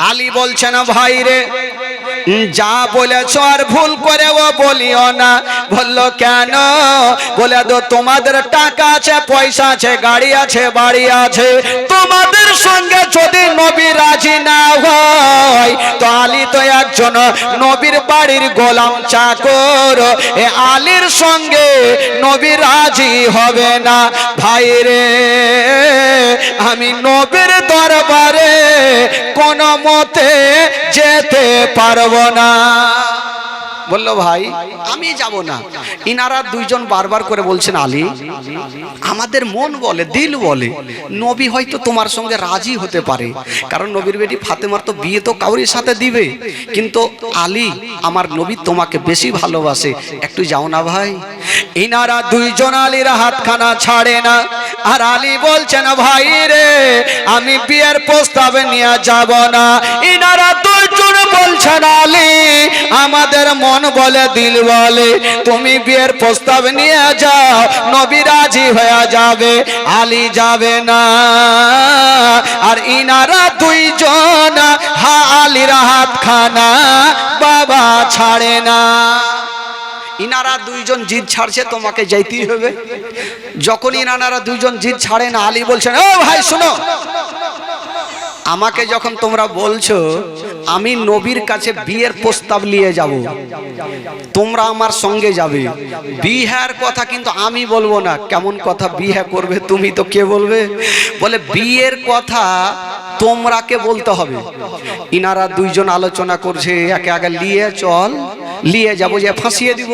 আলী বলছেন ভাই রে যা বলেছো আর ভুল করেও বলিও না। বললো কেন? বলে তো তোমাদের টাকা আছে, পয়সা আছে, গাড়ি আছে, বাড়ি আছে, তোমাদের সঙ্গে যদি নবী রাজি না হয় তো আলী তো একজন নবীর বাড়ির গোলাম চাকর, এ আলীর সঙ্গে নবী রাজি হবে না। ভাই রে আমি নবীর দরবারে কোনো মতে যেতে পারবো না। বললো ভাই আমি যাব না। ইনারা দুইজন বারবার করে বলছেন আলী আমাদের মন বলে, দিল বলে নবী হয়তো তোমার সঙ্গে রাজি হতে পারে, কারণ নবীর বেটি ফাতেমার তো বিয়ে তো কাউরির সাথে দিবে, কিন্তু আলী আমার নবী তোমাকে বেশি ভালোবাসে, একটু যাও না ভাই। ইনারা দুইজন আলীর হাতখানা ছাড়ে না, আর আলী বলছেন ভাই রে আমি বিয়ের প্রস্তাব নিয়ে যাব না। ইনারা দুইজন বলছেন আলী আমাদের মন বলে, দিল বলে তুমি বিয়ের প্রস্তাব নিয়ে যাও, নবী রাজি হয়ে যাবে। আলী যাবে না, আর ইনারা দুইজন আলীর হাতখানা বাবা ছাড়ে না। ইনারা দুইজন জিদ ছাড়ছে, তোমাকে যাইতেই হবে। যখন ইনারা দুইজন জিদ ছাড়ে না, আলী বলছেন ও ভাই শোনো, আমাকে যখন তোমরা বলছো আমি নবীর কাছে বিয়ের প্রস্তাব নিয়ে যাব, তোমরা আমার সঙ্গে যাবে, বিয়ের কথা কিন্তু আমি বলবো না। কেমন কথা বিয়ে করবে তুমি, তো কে বলবে? বলে বিয়ের কথা তোমরাকে বলতে হবে। ইনারা দুইজন আলোচনা করছে, একে আগে নিয়ে চল, নিয়ে যাবো, যে ফাঁসিয়ে দিব,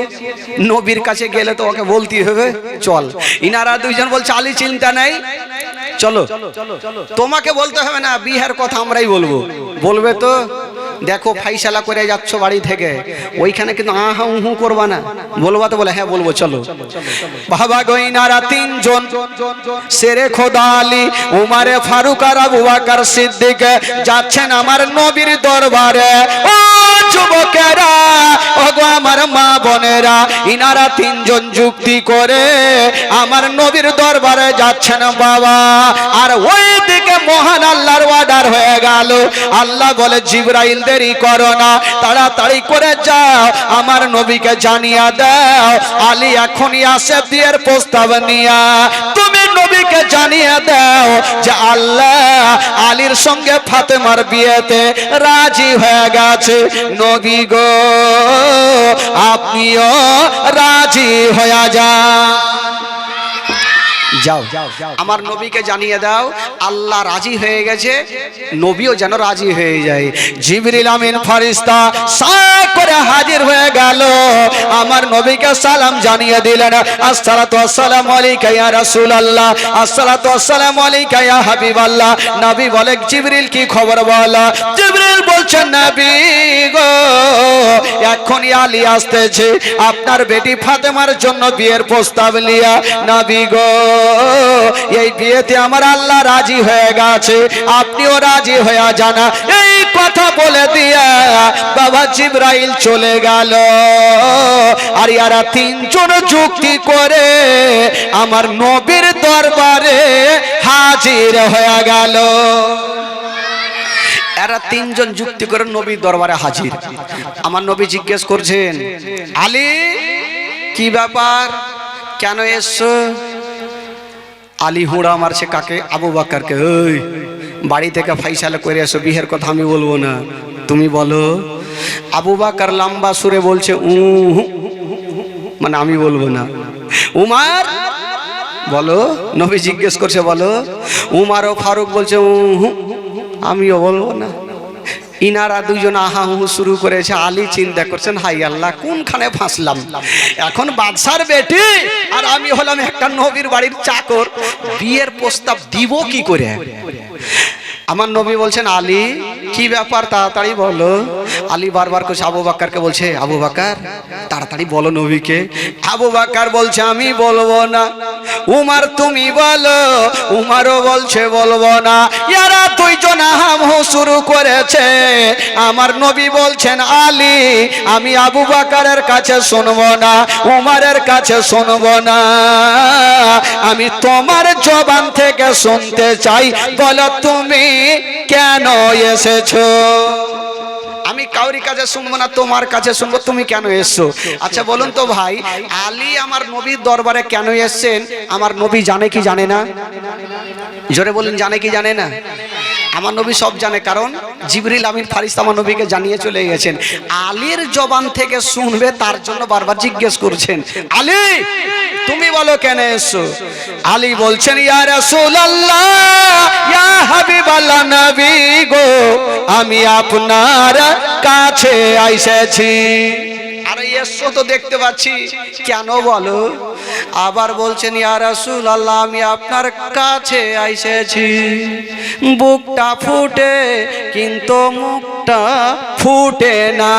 নবীর কাছে গেলে তো ওকে বলতে হবে চল। ইনারা দুইজন বলছে আলী চিন্তা নেই, চলো, তোমাকে বলতে হবে না, বিয়ের কথা আমরাই বলবো। বলবে তো দেখো ফাইসালা করে যাচ্ছ বাড়ি থেকে, ওইখানে কিন্তু আহা উহু করবা না, বলবা তো? বলে হ্যাঁ বলবো, চলো। বাবা গইনারা তিনজন, শেরে খোদা আলী, উমারে ফারুক আর আবু বকর সিদ্দিক যাচ্ছেন আমার নবীর দরবারে। ও যুবকেরা, ওগো আমার মা বোনেরা, ইনারা তিনজন যুক্তি করে আমার নবীর দরবারে যাচ্ছেন বাবা। আর ওই দিকে মহান আল্লাহর অর্ডার হয়ে গেল। আল্লাহ বলে জিবরাইল দেরি করো না, তাড়াতাড়ি করে যাও, আমার নবীকে জানিয়ে দাও আলী এখনই আসে বিয়ের প্রস্তাব নিয়া। তুমি নবীকে জানিয়ে দাও যে আল্লাহ আলীর সঙ্গে ফাতেমার বিয়েতে রাজি হয়ে গেছে। নবী গো আপনিও রাজি হয়ে যাও, আমার নবীকে জানিয়ে দাও আল্লাহ রাজি হয়ে গেছে, নবীও যেন রাজি হয়ে যায়। জিবরিল আমিন ফেরেশতা সায় করে হাজির হয়ে গেল, আমার নবীকে সালাম জানিয়ে দিলেন, আসসালাতু ওয়াসসালামু আলাইকা ইয়া রাসূলুল্লাহ, আসসালাতু ওয়াসসালামু আলাইকা ইয়া হাবিবাল্লাহ। নবী বলে জিবরিল কি খবর বলো? জিবরিল বলছেন নবী গো এখনই আলী আসতেছে আপনার বেটি ফাতেমার জন্য বিয়ের প্রস্তাব নিয়ে। নবী গো এই বিয়েতে আমার আল্লাহ রাজি হয়ে গেছে, আপনিও রাজি হয়ে জানা। এই কথা বলে দিয়া বাবা জিবরাইল চলে গেল, আর ইয়ারা তিনজন যুক্তি করে আমার নবীর দরবারে হাজির হয়ে গেল। এরা তিনজন যুক্তি করে নবীর দরবারে হাজির। আমার নবী জিজ্ঞেস করছেন আলী কি ব্যাপার, কেন এসছো? আলী হুড়া মারছে কাকে? আবু বকরকে। ওই বাড়ি থেকে ফাইসালা করে এসো, বিয়ের কথা আমি বলবো না, তুমি বলো। আবু বকর লম্বা সুরে বলছে মানে আমি বলবো না। উমার বলো, নবী জিজ্ঞেস করছে বলো। উমার ও ফারুক বলছে আমিও বলবো না। ইনারা দুজন আহা হু শুরু করেছে। আলী চিন্তা করছেন হাই আল্লাহ কোনখানে ফাঁসলাম, এখন বাদশার বেটি আর আমি হলাম একটা নবীর বাড়ির চাকর, বিয়ের প্রস্তাব দিব কি করে? আমার নবী বলছেন আলী কি ব্যাপার তাড়াতাড়ি বলো। আলী বারবার করে আবু বকরকে বলছে, আবু বকর তাড়াতাড়ি বলো নবীকে। আবু বকর বলছে আমি বলবো না। উমর তুমি বলো। উমরও বলছে বলবো না। এরা দুইজন হামহু শুরু করেছে। আমার নবী বলছেন আলী আমি আবু বকরের কাছে শুনবো না, উমরের কাছে শুনবো না, আমি তোমার জবান থেকে শুনতে চাই, বলো তুমি কেন এসেছো? আমি কাউরি কাছে শুনবো না, তোমার কাছে শুনবো, তুমি কেন এসছো? আচ্ছা বলুন তো ভাই, আলী আমার নবীর দরবারে কেন এসছেন আমার নবী জানে কি জানে না? জোরে বলুন, জানে কি জানে না? আমার নবী সব জানে, কারণ জিবরিল আমিন ফারিস্তা আমার নবীকে জানিয়ে চলে গেছেন। আলীর জবান থেকে শুনবে তার জন্য বারবার জিজ্ঞেস করছেন, আলী তুমি বলো কেন এসছো? আলী বলছেন ইয়া রাসূলুল্লাহ ইয়া হাবিবাল্লাহ নবী গো, আমি আপনার কাছে আইসেছি। আরে এসো তো দেখতে পাচ্ছি, কেন বলো? আবার বলছেন ইয়া রাসূলুল্লাহ আমি আপনার কাছে আইসেছি, বুকটা ফুটে কিন্তু মুখটা ফুটে না।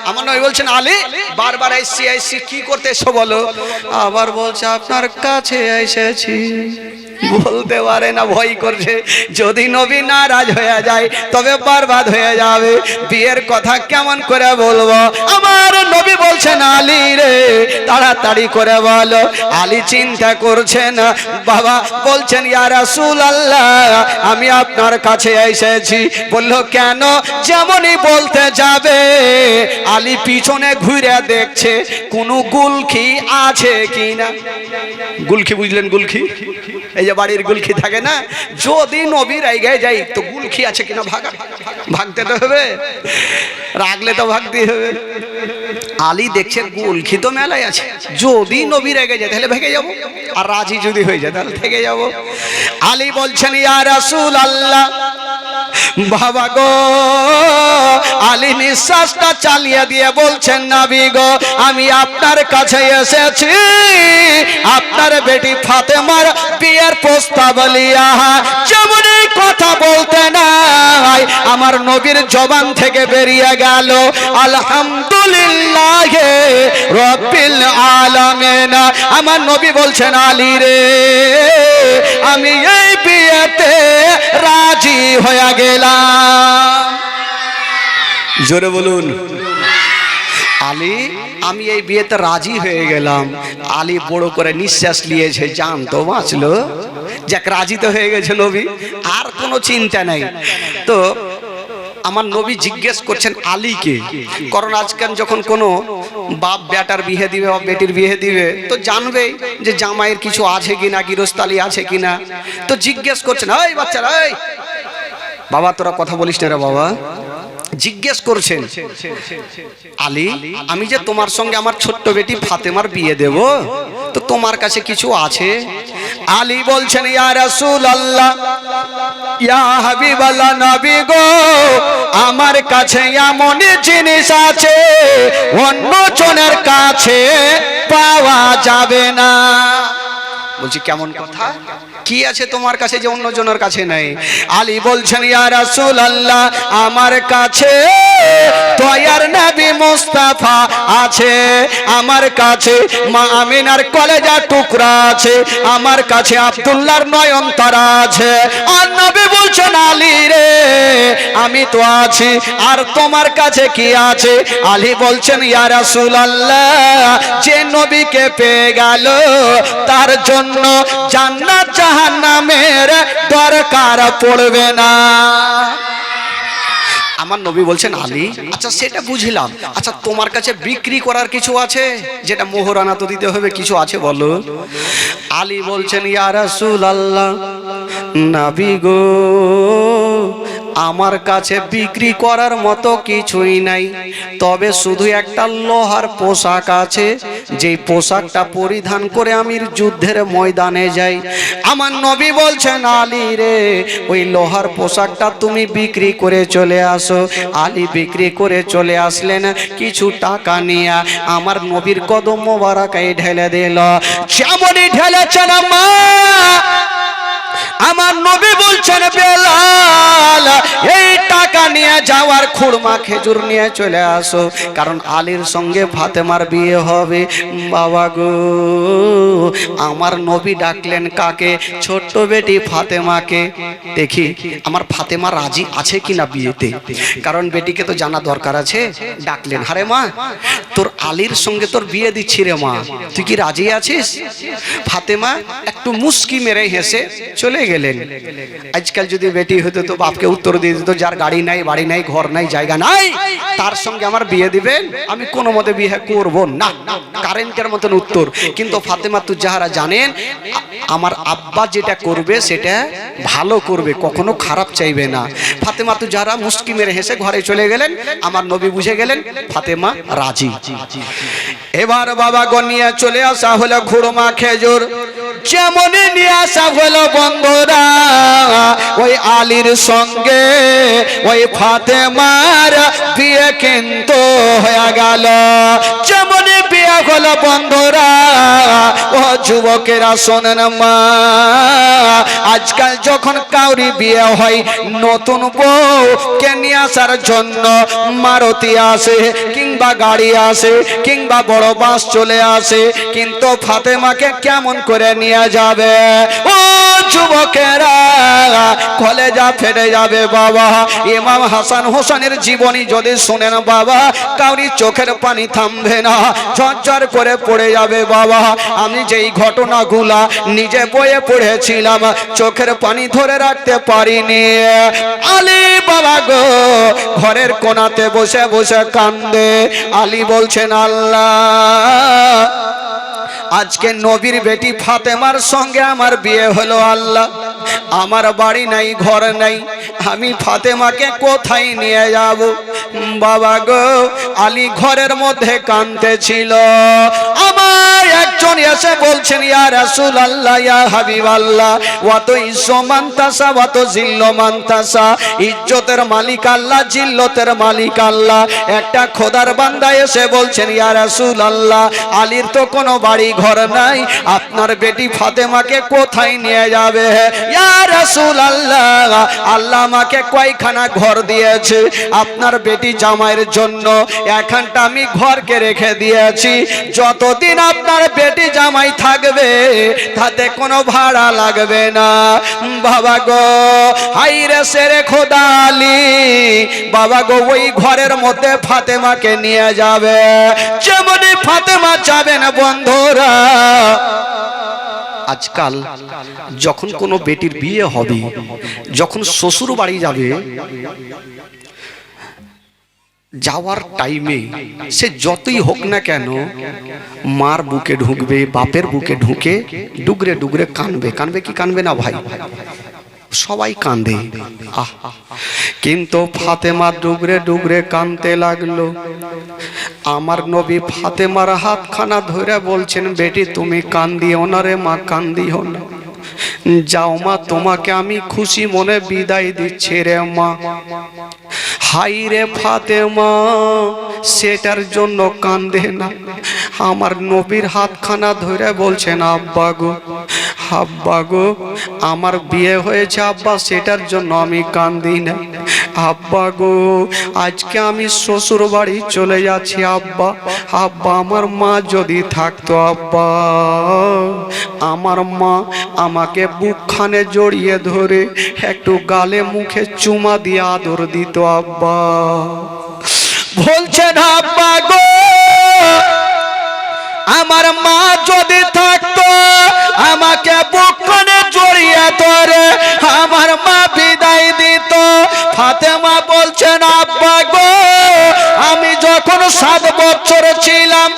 আমার নবী বলছেন আলী বারবার আইসি আইসি কি করতে এসো বলো? আবার বলছে আপনার কাছে এসেছি। বলতে পারে না, ভয় করছে যদি নবী নারাজ হয়ে যায় তবে বরবাদ হয়ে যাবে। বিয়ের কথা কেমন করে বলবো? আমার নবী বলছেন আলী রে তাড়াতাড়ি করে বলো। আলী চিন্তা করছেন, বাবা বলছেন ইয়া রাসূলুল্লাহ আমি আপনার কাছে এসেছি। বলল কেন? যেমনই বলতে যাবে আলী পিছনে ঘুরে দেখছে কোনো গুলখি আছে কিনা। গুলখি বুঝলেন? গুলখি এই যে বাড়ির গুলখি থাকে না, যদি নবীর আইগায় যাই তো গুলখি আছে কিনা ভাগতে তো হবে, রাখলে তো ভাগতে হবে। আলী দেখছে গুলখি তো মেলায় আছে, যদি নবীর আগে যায় তাহলে ভেঙে যাবো, আর রাজি যদি হয়ে যায় তাহলে থেকে যাবো। আলী বলছেন ইয়া রাসূলুল্লাহ বাবা গো। আলী নিঃশ্বাসটা চালিয়ে দিয়ে বলছেন নবী গো আমি আপনার কাছে এসেছি আপনার বেটি ফাতেমার বিয়ের প্রস্তাব লিয়া। যেমনই কথা বলতে নাই আমার নবীর জবান থেকে বেরিয়ে গেল আলহামদুলিল্লাহ রাব্বিল আলামিন। আমার নবী বলছেন আলী রে আমি এই বিয়েতে রাজি হয়ে গেলাম। জোরে বলুন, আলী আমি এই বিয়েতে রাজি হয়ে গেলাম। আলী বড় করে নিঃশ্বাস নিয়েছে, জান তো বাঁচলো, যাক রাজি তো হয়ে গেছে নবী, আর কোনো চিন্তা নাই। তো আমার নবী জিজ্ঞেস করছেন আলীকে, কারণ আজকাল যখন কোনো বাপ বেটার বিয়ে দিবে বা বেটির বিয়ে দিবে তো জানবে যে জামাইয়ের কিছু আছে কিনা, গৃহস্থালি আছে কিনা। তো জিজ্ঞেস করছেন এই বাচ্চারা, এই বাবা তোরা কথা বলিস না রে বাবা। জিজ্ঞেস করছেন আলী আমি যে তোমার সঙ্গে আমার ছোট্ট বেটি ফাতেমার বিয়ে দেব, তো তোমার কাছে কিছু আছে? আলী বলছেন ইয়া রাসূলুল্লাহ ইয়া হাবিবাল্লাহ নবী গো আমার কাছে এমন জিনিস আছে অন্য জনের কাছে পাওয়া যাবে না। বলছি কেমন কথা, কি আছে তোমার কাছে যে অন্য জনের কাছে নাই? আলী বলছেন ইয়া রাসূলুল্লাহ আমার কাছে দয়ার নবী মুস্তাফা আছে, আমার কাছে মা আমিনার কলেজা টুকরা আছে, আমার কাছে আব্দুল্লাহর নয়নতারা আছে। আর নবী বলছেন আলী রে আমি তো আছি, আর তোমার কাছে কি আছে? আলী বলছেন ইয়া রাসূলুল্লাহ যে নবীকে পেয়ে গেল তার জন্য জান্নাত জাহান্নামের দরকার পড়বে না। আমার নবী বলছেন আলী আচ্ছা সেটা বুঝলাম, আচ্ছা তোমার কাছে বিক্রি করার কিছু আছে যেটা মোহরানা তো দিতে হবে, কিছু আছে বলো? আলী বলছেন ইয়া রাসূলুল্লাহ নবী গো আমার কাছে বিক্রি করার মতো কিছুই নাই, তবে শুধু একটা লোহার পোশাক আছে, যেই পোশাকটা পরিধান করে আমি যুদ্ধের ময়দানে যাই। আমার নবী বলছেন আলী রে ওই লোহার পোশাকটা তুমি বিক্রি করে চলে আসো। আলী বিক্রি করে চলে আসলেন, কিছু টাকা নিয়ে আমার নবীর কদম মোবারকায় ঢেলে দিল। যেমনই ঢেলেছেন আমার নবী বলছেন বেলাল এই টাকা নিয়ে যাওয়ার খুরমা খেজুর নিয়ে চলে আসো, কারণ আলীর সঙ্গে ফাতেমার বিয়ে হবে। বাবা গো, আমার নবী ডাকলেন কাকে? ছোট্ট বেটি ফাতেমাকে। দেখি আমার ফাতেমা রাজি আছে কিনা বিয়েতে, কারণ বেটিকে তো জানা দরকার আছে। ডাকলেন, হারে মা, তোর আলীর সঙ্গে তোর বিয়ে দিচ্ছি রে মা, তুই কি রাজি আছিস? ফাতেমা একটু মুস্কি মেরে হেসে চলে গেলেন। আজকাল যদি বেটি হতো তো বাপকে উত্তর দিয়ে দিত, যার গাড়ি নাই, বাড়ি নাই, ঘর নাই, জায়গা নাই, তার সঙ্গে আমার বিয়ে দিবেন, আমি কোনো মতে বিয়ে করব না। কারেন্টের মতন উত্তর। কিন্তু ফাতেমা তু যাহারা জানেন আমার আব্বা যেটা করবে সেটা ভালো করবে, কখনো খারাপ চাইবে না। ফাতেমা তু যাহারা মুস্কি মেরে হেসে ঘরে চলে গেলেন। আমার নবী বুঝে গেলেন ফাতেমা রাজি। এবার বাবা গো নিয়ে চলে আসা হলো খুরমা খেজুর। যেমন নিয়ে আসা হলো বন্ধুরা, ওই আলীর সঙ্গে ওই ফাতেমার বিয়ে কিন্তু হয়ে গেল। যেমন বিয়ে হলো বন্ধুরা, ও যুবকেরা শোনেন মা, আজকাল যখন কাউরি বিয়ে হয় নতুন বউ কে নিয়ে আসার জন্য মারুতি আসে, কিংবা গাড়ি আসে, কিংবা বড় বাস চলে আসে, কিন্তু ফাতেমাকে কেমন করে নিয়ে যাবে? ও যুবকেরা, কলেজা ফেটে যাবে বাবা। ইমাম হাসান হোসেনের জীবনী যদি শুনেন বাবা, কাউরি চোখের পানি থামবে না, ঝরঝর করে পড়ে যাবে বাবা। আমি যেই ঘটনাগুলা নিজে বইয়ে পড়েছিলাম, চোখের পানি ধরে রাখতে পারিনি। আলী বাবা গো ঘরের কোণাতে বসে বসে কান্দে। আলী বলছেন, আল্লাহ, আজকে নবীর বেটি ফাতেমার সঙ্গে আমার বিয়ে হলো। আল্লাহ, আমার বাড়ি নাই, ঘর নাই, আমি ফাতেমাকে কোথায় নিয়ে যাব? বাবা গো, আলী ঘরের মধ্যে কাঁদতেছিল। আমার একজন এসে বলছেন, ইয়া রাসূলুল্লাহ, ইয়া হাবিবাল্লাহ, ওয়া তো ইজ্জমান তাসা ওয়া তো জিল্লমান তাসা। ইজ্জতের মালিক আল্লাহ, জিল্লতের মালিক আল্লাহ। একটা খোদার বান্দা এসে বলছেন, ইয়া রাসূলুল্লাহ, আলীর তো কোনো বাড়ি ঘর নাই, আপনার বেটি ফাতেমাকে কোথায় নিয়ে যাবে? ইয়া রাসূলুল্লাহ, আল্লাহ আমাকে কয়খানা ঘর দিয়েছে আপনার বেটি জামাইয়ের জন্য, এখানটা আমি ঘরকে রেখে দিয়েছি, যতদিন আপনার বেটি জামাই থাকবে তাতে কোনো ভাড়া লাগবে না। বাবা গো, হাইরে সেরে খোদা আলী, বাবা গো ওই ঘরের মধ্যে ফাতেমাকে নিয়ে যাবে। যেমনই ফাতেমা যাবেন বন্ধুরা, আজকাল যখন কোনো বেটির বিয়ে হবে, যখন শ্বশুর বাড়ি যাবে, যাওয়ার টাইমে সে যতই হোক না কেন মার বুকে ঢুকবে, বাপের বুকে ঢুকে ডুগরে ডুগরে কানবে। কানবে কি কানবে না ভাই? সবাই কান্দে। কিন্তু ফাতেমা ডুগরে ডুগরে কানতে লাগলো। আমার নবী ফাতেমার হাতখানা ধরে বলছেন, বেটি তুমি কান্দিও না রে মা, কান্দিও না, যাও মা, তোমাকে আমি খুশি মনে বিদায় দিচ্ছি রে মা। হাই রে ফাতেমা সেটার জন্য কান্দে না, আমার নবীর হাতখানা ধরে বলছেন, আব্বা গো, আব্বা গো, আমার বিয়ে হয়েছে আব্বা, সেটার জন্য আমি কান্দি না। আব্বা গো, আজকে আমি শ্বশুর বাড়ি চলে যাচ্ছি আব্বা, আব্বা আমার মা যদি থাকতো আব্বা, আমার মা আমাকে বুকখানে জড়িয়ে ধরে একটু গালে মুখে চুমা দিয়ে আদর দিত আব্বা। বলছেন, আব্বা গো, আমার মা যদি থাকতো আমাকে বুকখানে জড়িয়ে ধরে আমার মা বিদায় দিত। ফাতেমা বলছেন, আব্বা গো, আমি যখন 7 বছর ছিলাম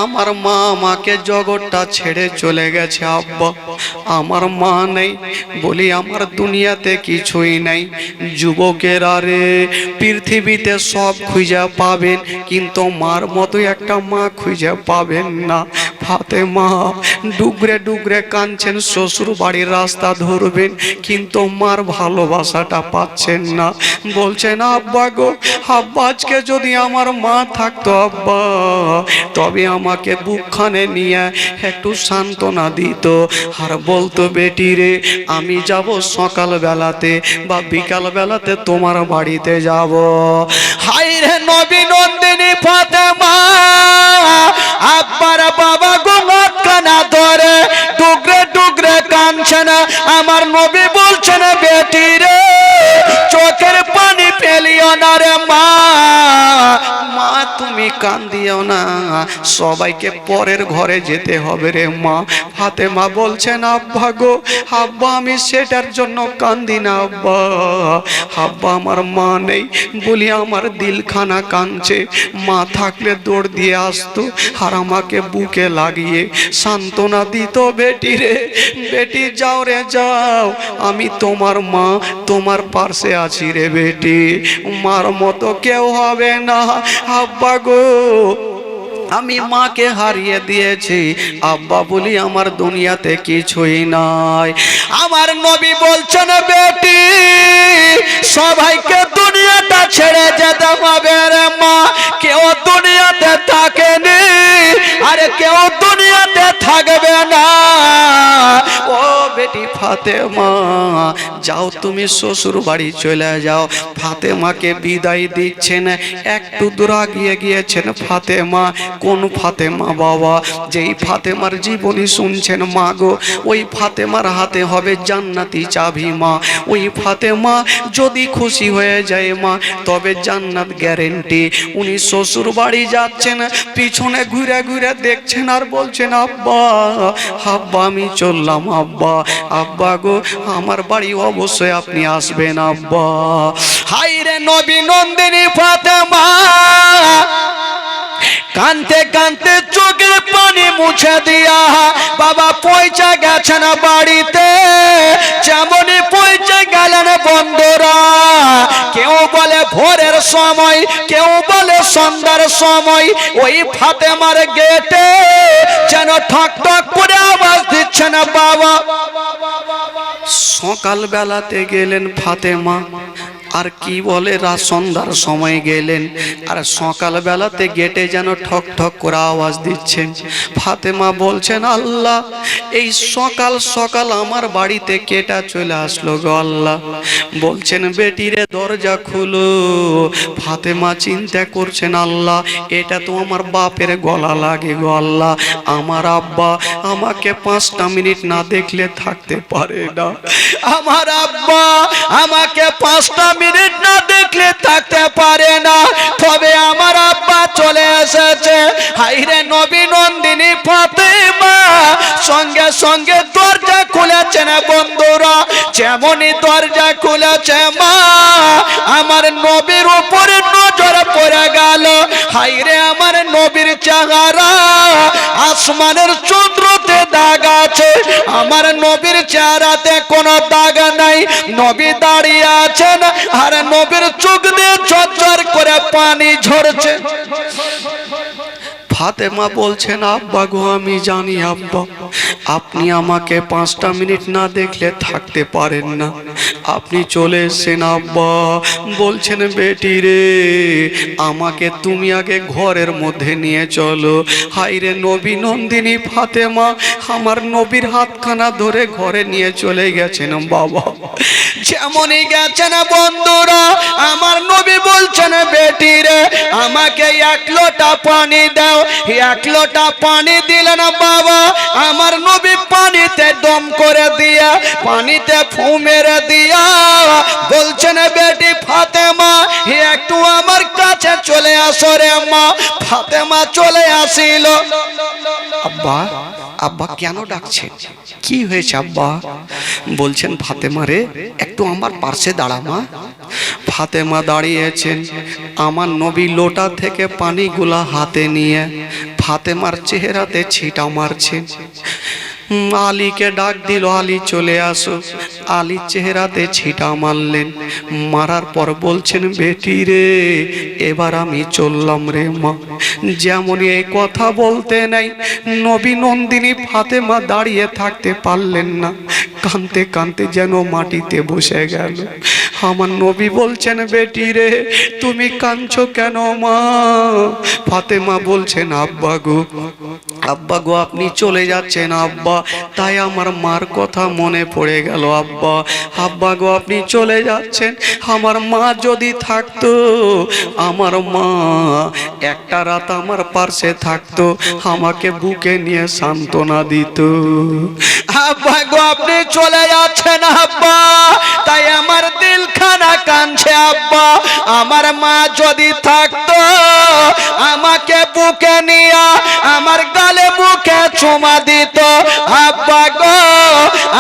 আমার মা আমাকে জগৎটা ছেড়ে চলে গেছে আব্বা, আমার মা নেই। বলি আমার দুনিয়াতে কিছুই নাই। যুবকেরা রে, পৃথিবীতে সব খুঁজে পাবেন কিন্তু মার মতো একটা মা খুঁজে পাবেন না। ফাতেমা ডুগরে ডুগরে কাঁদছেন, শ্বশুর বাড়ির রাস্তা ধরবেন কিন্তু মার ভালোবাসাটা পাচ্ছেন না। বলছেন আব্বা গো, আব্বা আজকে যদি আমার মা থাকতো আব্বা, তবে আমাকে বুকখানে নিয়ে একটু সান্ত্বনা দিত আর বলতো বেটি রে আমি যাব সকাল বেলাতে বা বিকাল বেলাতে তোমার বাড়িতে যাব। হাই রে নবী নন্দিনী ফাতেমা আব্বার বাবা গোমাত কানা ধরে ডুগরে ডুগরে কাঁদছেন। আমার নবী বলছেন বেটি রে চোখের পানি ফেলিও না রে মা, মা তুমি কান্দিও না, সবাইকে পরের ঘরে যেতে হবে রে মা। ফাতেমা বলছেন আব্বা গো, আব্বা আমি সেটার জন্য কান্দি না আব্বা, আব্বা আমার মা নেই বলি আমার দিলখানা কাঁদছে, মা থাকলে দৌড় দিয়ে আসতো আর আমাকে বুকে লাগিয়ে সান্ত্বনা দিত। বেটি রে বেটি যাও রে যাও, আমি তোমার মা তোমার পাশে আছি রে বেটি, মার মতো কেউ হবে না। আব্বা গো আমি মাকে হারিয়ে দিয়েছি আব্বা বলি আমার দুনিয়াতে কিছুই নাই। আমার নবী বলছেন বেটি সবাইকে দুনিয়াটা ছেড়ে যেতে হবে রে মা, কেউ দুনিয়াতে থাকেনি আরে কেউ দুনিয়াতে থাকবে না। ও বেটি ফাতেমা যাও তুমি শ্বশুর বাড়ি চলে যাও। ফাতেমাকে বিদায় দিচ্ছেন, একটু দূর আগিয়ে গিয়েছেন ফাতেমা। কোন ফাতেমা বাবা? যেই ফাতেমার জীবনী শুনছেন মা গো, ওই ফাতেমার হাতে হবে জান্নাতি চাবি মা। ওই ফাতেমা যদি খুশি হয়ে যায় মা তবে জান্নাত গ্যারেন্টি। উনি শ্বশুর বাড়ি যাচ্ছেন, পিছনে ঘুরে ঘুরে দেখছেন আর বলছেন আব্বা আব্বা আমি চললাম আব্বা, আব্বা গো আমার বাড়ি অবশ্যই আপনি আসবেন আব্বা। হাই রে নবী নন্দিনী ফাতেমা কানতে কানতে চোখের পানি মুছে দিয়া বাবা পৌঁছে গেছেন বাড়িতে। যেমনই পৌঁছে গেলেন বন্ধুরা, কেউ বলে ভোরের সময়, কেউ বলে সন্ধ্যার সময়, ওই ফাতেমার গেটে যেন ঠক ঠক করে আওয়াজ দিচ্ছেন বাবা। সকাল বেলাতে গেলেন ফাতেমা, আর কি বলে রাত সন্ধ্যার সময় গেলেন, আর সকাল বেলাতে গেটে যেন ঠক ঠক করে আওয়াজ দিচ্ছেন। ফাতেমা বলছেন আল্লাহ এই সকাল সকাল আমার বাড়িতে কেটা চলে আসলো গো আল্লাহ। বলছেন বেটিরে দরজা খুলো। ফাতেমা চিন্তা করছেন আল্লাহ এটা তো আমার বাপের গলা লাগে গো আল্লাহ, আমার আব্বা আমাকে 5টা মিনিট না দেখলে থাকতে পারে না, আমার আব্বা আমাকে 5টা মিনিট না দেখলে থাকতে পারে না, তবে আমার আব্বা চলে এসেছে। হাইরে নবী নন্দিনী ফাতেমা সঙ্গে সঙ্গে দরজা খুলেছেন বন্ধুরা। যেমনই দরজা খুলেছে মা আমার নবীর উপরে নজর পড়ে গেল। হাইরে আমার নবীর চেহারা আসমানের চন্দ্রতে দাগ আছে, আমার নবীর চেহারাতে কোনো দাগ নাই। নবী দাঁড়িয়ে আছেন আর নবীর চোখ দিয়ে ঝরঝর করে পানি ঝরছে। ফাতেমা বলছেন আব্বা গো আমি জানি আব্বা আপনি আমাকে 5টা মিনিট না দেখলে থাকতে পারেন না, আপনি চলে এসেছেন আব্বা। বলছেন বেটি রে আমাকে তুমি আগে ঘরের মধ্যে নিয়ে চলো। হাইরে নবী নন্দিনী ফাতেমা আমার নবীর হাতখানা ধরে ঘরে নিয়ে চলে গেছেন বাবা। যেমনই গেছেন বন্ধুরা আমার নবী বলছেন বেটি রে আমাকে 1 লোটা পানি দাও। 1 লোটা পানি দিলেন বাবা। আমার নবী পানিতে দম করে দিয়া পানিতে ফু মেরে দিয়া বলছেন বেটি ফাতেমা একটু আমার কাছে চলে আসো রে মা। ফাতেমা চলে আসিল। আব্বা আব্বা কেন ডাকছেন, কি হয়েছে আব্বা? বলছেন ফাতেমা রে একটু আমার পাশে দাঁড়া মা। ফাতেমা দাঁড়িয়েছেন, আমার নবী লোটা থেকে পানিগুলা হাতে নিয়ে ফাতেমার চেহারাতে ছিটা মারছেন। আলীকে ডাক দিল, আলী চলে আসো। আলীর চেহারাতে ছিটা মারলেন। মারার পর বলছেন, বেটি রে এবার আমি চললাম রে মা। যেমনই এই কথা বলতে নাই, নবী নন্দিনী ফাতেমা দাঁড়িয়ে থাকতে পারলেন না, কাঁদতে কাঁদতে যেন মাটিতে বসে গেল। আমার নবী বলছেন, বেটি রে তুমি কাঁদছো কেন মা? ফাতেমা বলছেন, আব্বা গো, আব্বা গো আপনি চলে যাচ্ছেন আব্বা, তাই আমার মার কথা মনে পড়ে গেল আব্বা। আব্বা গো আপনি চলে যাচ্ছেন, আমার মা যদি থাকতো, আমার মা একটা রাত আমার পাশে থাকতো, আমাকে বুকে নিয়ে সান্ত্বনা দিত। আব্বা গো আপনি চলে যাচ্ছেন আব্বা, তাই আমার দিলখানা কাঁদছে আব্বা। আমার মা যদি থাকতো, আমাকে বুকে নিয়ে আমার গালে বুকে চুমা দিত। আব্বা গো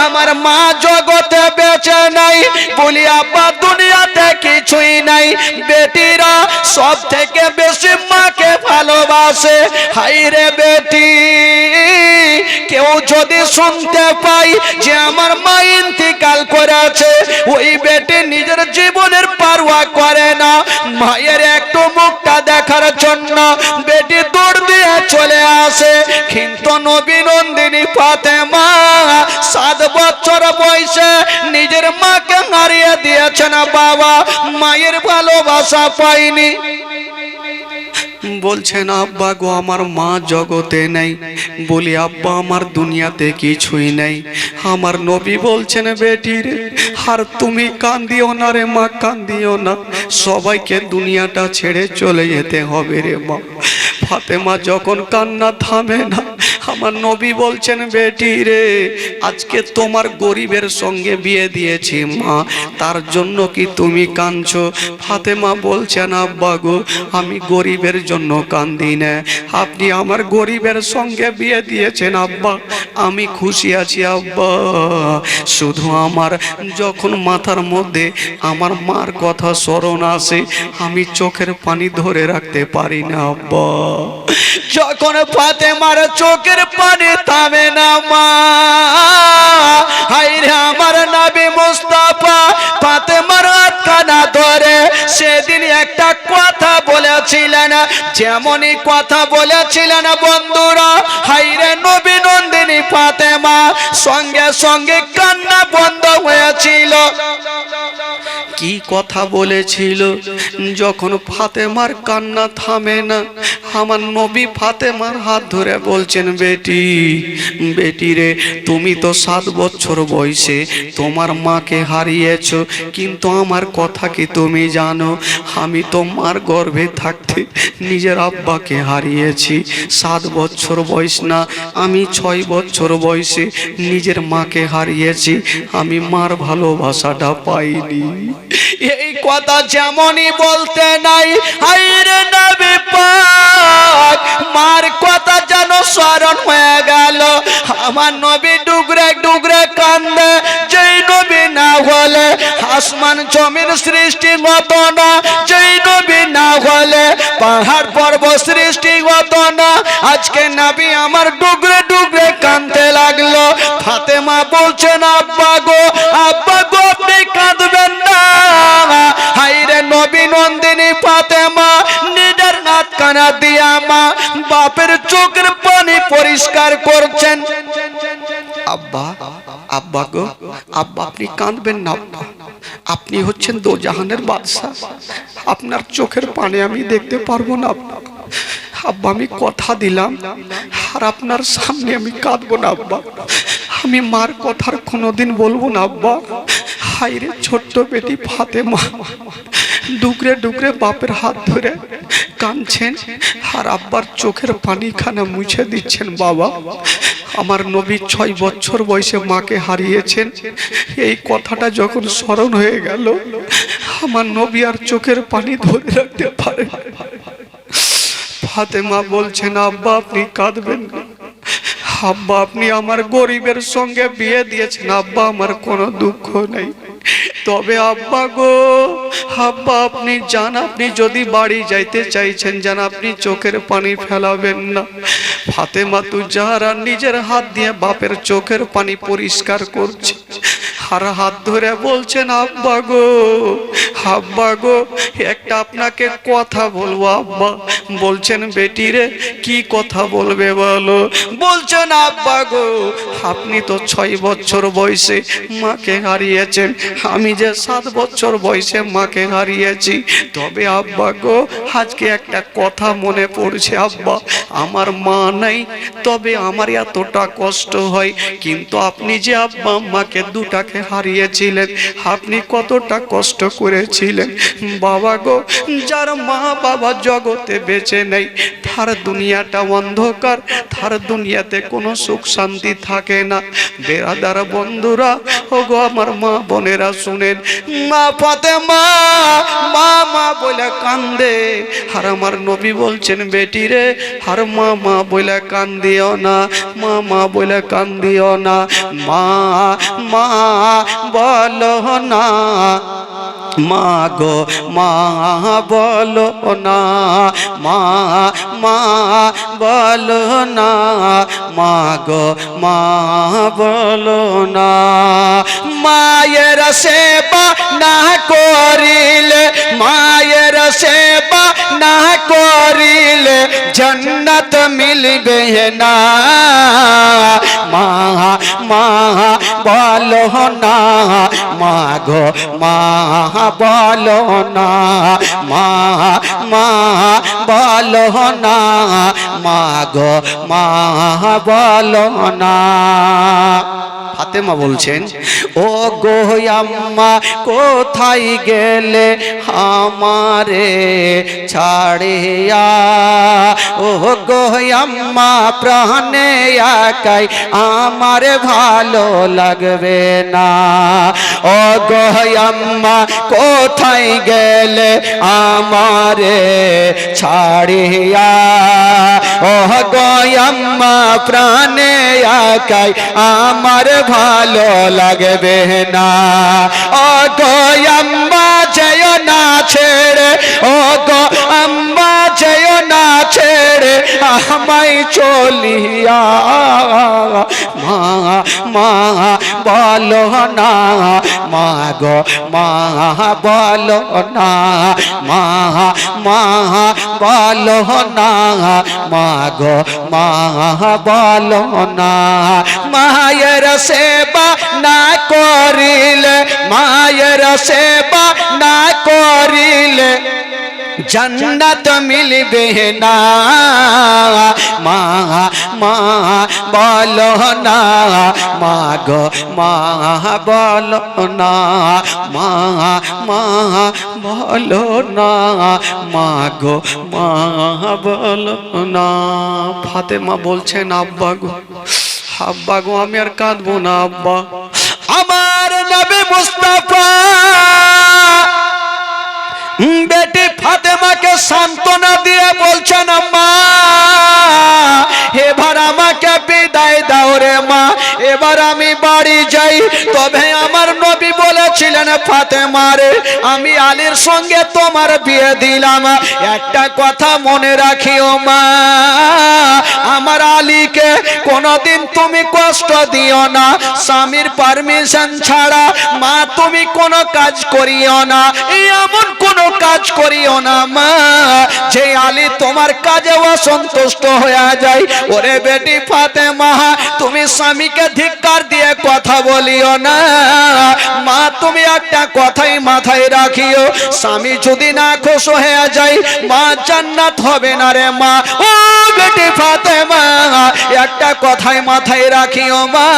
আমার মা জগতে বেঁচে নাই বলি আব্বা দুনিয়াতে কিছুই নাই। বেটিরা সব থেকে বেশি মাকে ভালোবাসে। হাই রে বেটি, কেউ যদি শুনতে পাই যে আমার মা ইন্তিকাল করেছে, ওই বেটি নিজের জীবনের পারোয়া করে না। মায়ের একটু মুখটা দেখার জন্য বেটি দৌড় দিয়ে চলে আসে। কিন্তু নবী নন্দিনী ফাতেমা 7 বছর বয়সে নিজের মাকে হারিয়ে দিয়েছেন বাবা, মায়ের ভালোবাসা পাইনি। বলছেন, আব্বা গো আমার মা জগতে নেই বলি আব্বা আমার দুনিয়াতে কিছুই নেই। আমার নবী বলছেন, বেটি রে আর তুমি কান্দিও না রে মা, কান্দিও না, সবাইকে দুনিয়াটা ছেড়ে চলে যেতে হবে রে মা। ফাতেমা যখন কান্না থামে না, আমার নবী বলছেন, বেটি রে আজকে তোমার গরিবের সঙ্গে বিয়ে দিয়েছি মা, তার জন্য কি তুমি কাঁদছো? ফাতেমা বলছেন, আব্বা গো আমি গরিবের জন্য কান্দি না, আপনি আমার গরিবের সঙ্গে বিয়ে দিয়েছেন আব্বা, আমি খুশি আছি আব্বা। শুধু আমার যখন মাথার মধ্যে আমার মার কথা স্মরণ আসে, আমি চোখের পানি ধরে রাখতে পারি না আব্বা। যখন ফাতেমার চোখের পানি থামে না মা, হায়রে আমার নবী মুস্তাফা ফাতেমার হাতখানা ধরে সেদিন একটা কথা বলেছিলেন, যেমনই কথা বলেছিলেন বন্ধুরা, হায়রে নবী নন্দিনী ফাতেমা সঙ্গে সঙ্গে কান্না বন্ধ হয়েছিল। কি কথা বলেছিল? যখন ফাতেমার কান্না থামে না, আমার নবী ফাতেমার হাত ধরে বলছেন, বেটি, বেটি রে তুমি তো 7 বছর বয়সে তোমার মাকে হারিয়েছো, কিন্তু আমার কথা কি তুমি জানো? আমি তোমার গর্ভে থাকতে নিজের আব্বাকে হারিয়েছি। 7 বছর বয়স না, আমি 6 বছর বয়সে নিজের মাকে হারিয়েছি, আমি মার ভালোবাসাটা পাইনি। এই কথা যেমনই বলতে নাই, হায়রে নবী পাক মার কথা যেন স্মরণ হয়ে গেল। আমার নবী ডুগরে ডুগরে কান্দে। যেই নবী না হলে আসমান জমিন সৃষ্টি হতো না, যেই নবী না হলে পাহাড় পর্বত সৃষ্টি হতো না। আজকে নবী আমার ডুগরে ডুগরে কাঁদতে লাগলো। ফাতেমা বলছেন, আব্বা গো, আব্বা গো আপনি কাঁদবেন না। হায়রে নবী নন্দিনী ফাতেমা নিজের নাতখানা দিয়া মা বাপের চোখের পানি পরিষ্কার করছেন। আব্বা, আব্বা গো, আব্বা আপনি কাঁদবেন না আব্বা, আপনি হচ্ছেন দোজাহানের বাদশা, আপনার চোখের পানি আমি দেখতে পারবো না আব্বা। আব্বা আমি কথা দিলাম আর আপনার সামনে আমি কাঁদবো না আব্বা, আমি মার কথার কোনোদিন বলবো না আব্বা। হায়রে ছোট্ট বেটি ফাতেমা ডুকরে ডুকরে বাপের হাত ধরে কাঁদছেন আর আব্বার চোখের পানিখানা মুছে দিচ্ছেন। বাবা, আমার নবী 6 বছর বয়সে মাকে হারিয়েছেন, এই কথাটা যখন স্মরণ হয়ে গেল, আমার নবী আর চোখের পানি ধরে রাখতে পারে। ফাতেমা বলছেন, আব্বা আপনি কাঁদবেন না, আব্বা আপনি আমার গরিবের সঙ্গে বিয়ে দিয়েছেন, আব্বা আমার কোনো দুঃখ নেই। তবে আব্বা গো, আব্বা আপনি যান, আপনি যদি বাড়ি যাইতে চাইছেন যান, আপনি চোখের পানি ফেলাবেন না। ফাতেমা তু যারা নিজের হাত দিয়ে বাপের চোখের পানি পরিষ্কার করছে। আর হাত ধরে বলছেন আব্বা গো, আব্বা গো, একটা আপনাকে কথা বলবো আব্বা। বলছেন বেটি রে, কি কথা বলবে বলো? বলছেন আব্বা গো, আপনি তো 6 বছর বয়সে মাকে হারিয়েছেন, আমি যে 7 বছর বয়সে মাকে হারিয়েছি। তবে আব্বা গো, আজকে একটা কথা মনে পড়ছে আব্বা, আমার মা নাই, তবে আমার এতটা কষ্ট হয়, কিন্তু আপনি যে আব্বা আম্মাকে দুটাকে হারিয়েছিলেন, আপনি কতটা কষ্ট করেছিলেন বাবা গো। যার মা বাবা জগতে বেঁচে নেই, তার দুনিয়াটা অন্ধকার, তার দুনিয়াতে কোনো সুখ শান্তি থাকে না। বেরাদার বন্ধুরা, ও গো আমার মা বোনেরা শুনেন, মা ফাতেমা মা মা বলে কান্দে, আর আমার নবী বলছেন বেটি রে, আর মা মা বলে কান্দিও না, মা মা বলে কান্দিও না, মা মা বলো না, মা গো মা বলো না, মা মা বলো না, মা গো মা বলো না। মায়ের সেবা না করিলে, মায়ের সেবা না করিলে জন্নত মিলবে না, মা মা বলো না, মা গো মা বলো না, মা মা বলো না, মা গো মা বলো না। ফাতেমা বলছেন, ও গো আম্মা কোথায় গেলে আমারে ছাড়িয়া, ও গো আম্মা প্রাণে একাই আমার ভালো লাগবে না, ও গো আম্মা কোথায় গেলে আমারে ছাড়িয়া, ও গো আম্মা প্রাণে একাই আমার ভালো লাগবে না, ও গো আম্মা যেও না ছেড়ে, ও গো আম্মা যেও না ছেড়ে আমায় চলিয়া, মা মা বলো না, মা গো মা বলো না, মা মা বলো না, মা গো মা বলো না। মায়ের সেবা না করিলে, মায়ের সেবা না করিলে जन्नत मिलबे ना मा मा बोलो ना मा गो मा बोलो ना मा मा बोलो ना मा गो मा बोलो ना। ফাতেমা বলছেন আব্বা গো, আব্বা গো আমি আর কাঁদবো না আব্বা। আমার নবী মুস্তাফা বেটি ফাতেমাকে সান্ত্বনা দিয়ে বলছেন আম্মা এবার আমাকে বিদায় দাও রে মা, এবার আমি বাড়ি যাই। তবে আমার নবী বলেছিলেন ফাতেমা রে আমি আলীর সঙ্গে তোমার বিয়ে দিলাম, একটা কথা মনে রাখিও মা আমার আলীকে কোনদিন তুমি কষ্ট দিও না, স্বামীর পারমিশন ছাড়া মা তুমি কোনো কাজ করিও না, এমন কোনো কাজ করিও না মা যে আলী তোমার কাজে অসন্তুষ্ট হয়ে যায়। ওরে বেটি ফাতেমা তুমি স্বামীকে ধিক্কার দিয়ে কথা বলিও না মা, তুমি একটা কথাই মাথায় রাখিও স্বামী যদি না খুশ হয়ে যায় মা জান্নাত হবে না রে মা। ও বেটি ফাতেমা একটা কথাই মাথায় রাখিও মা,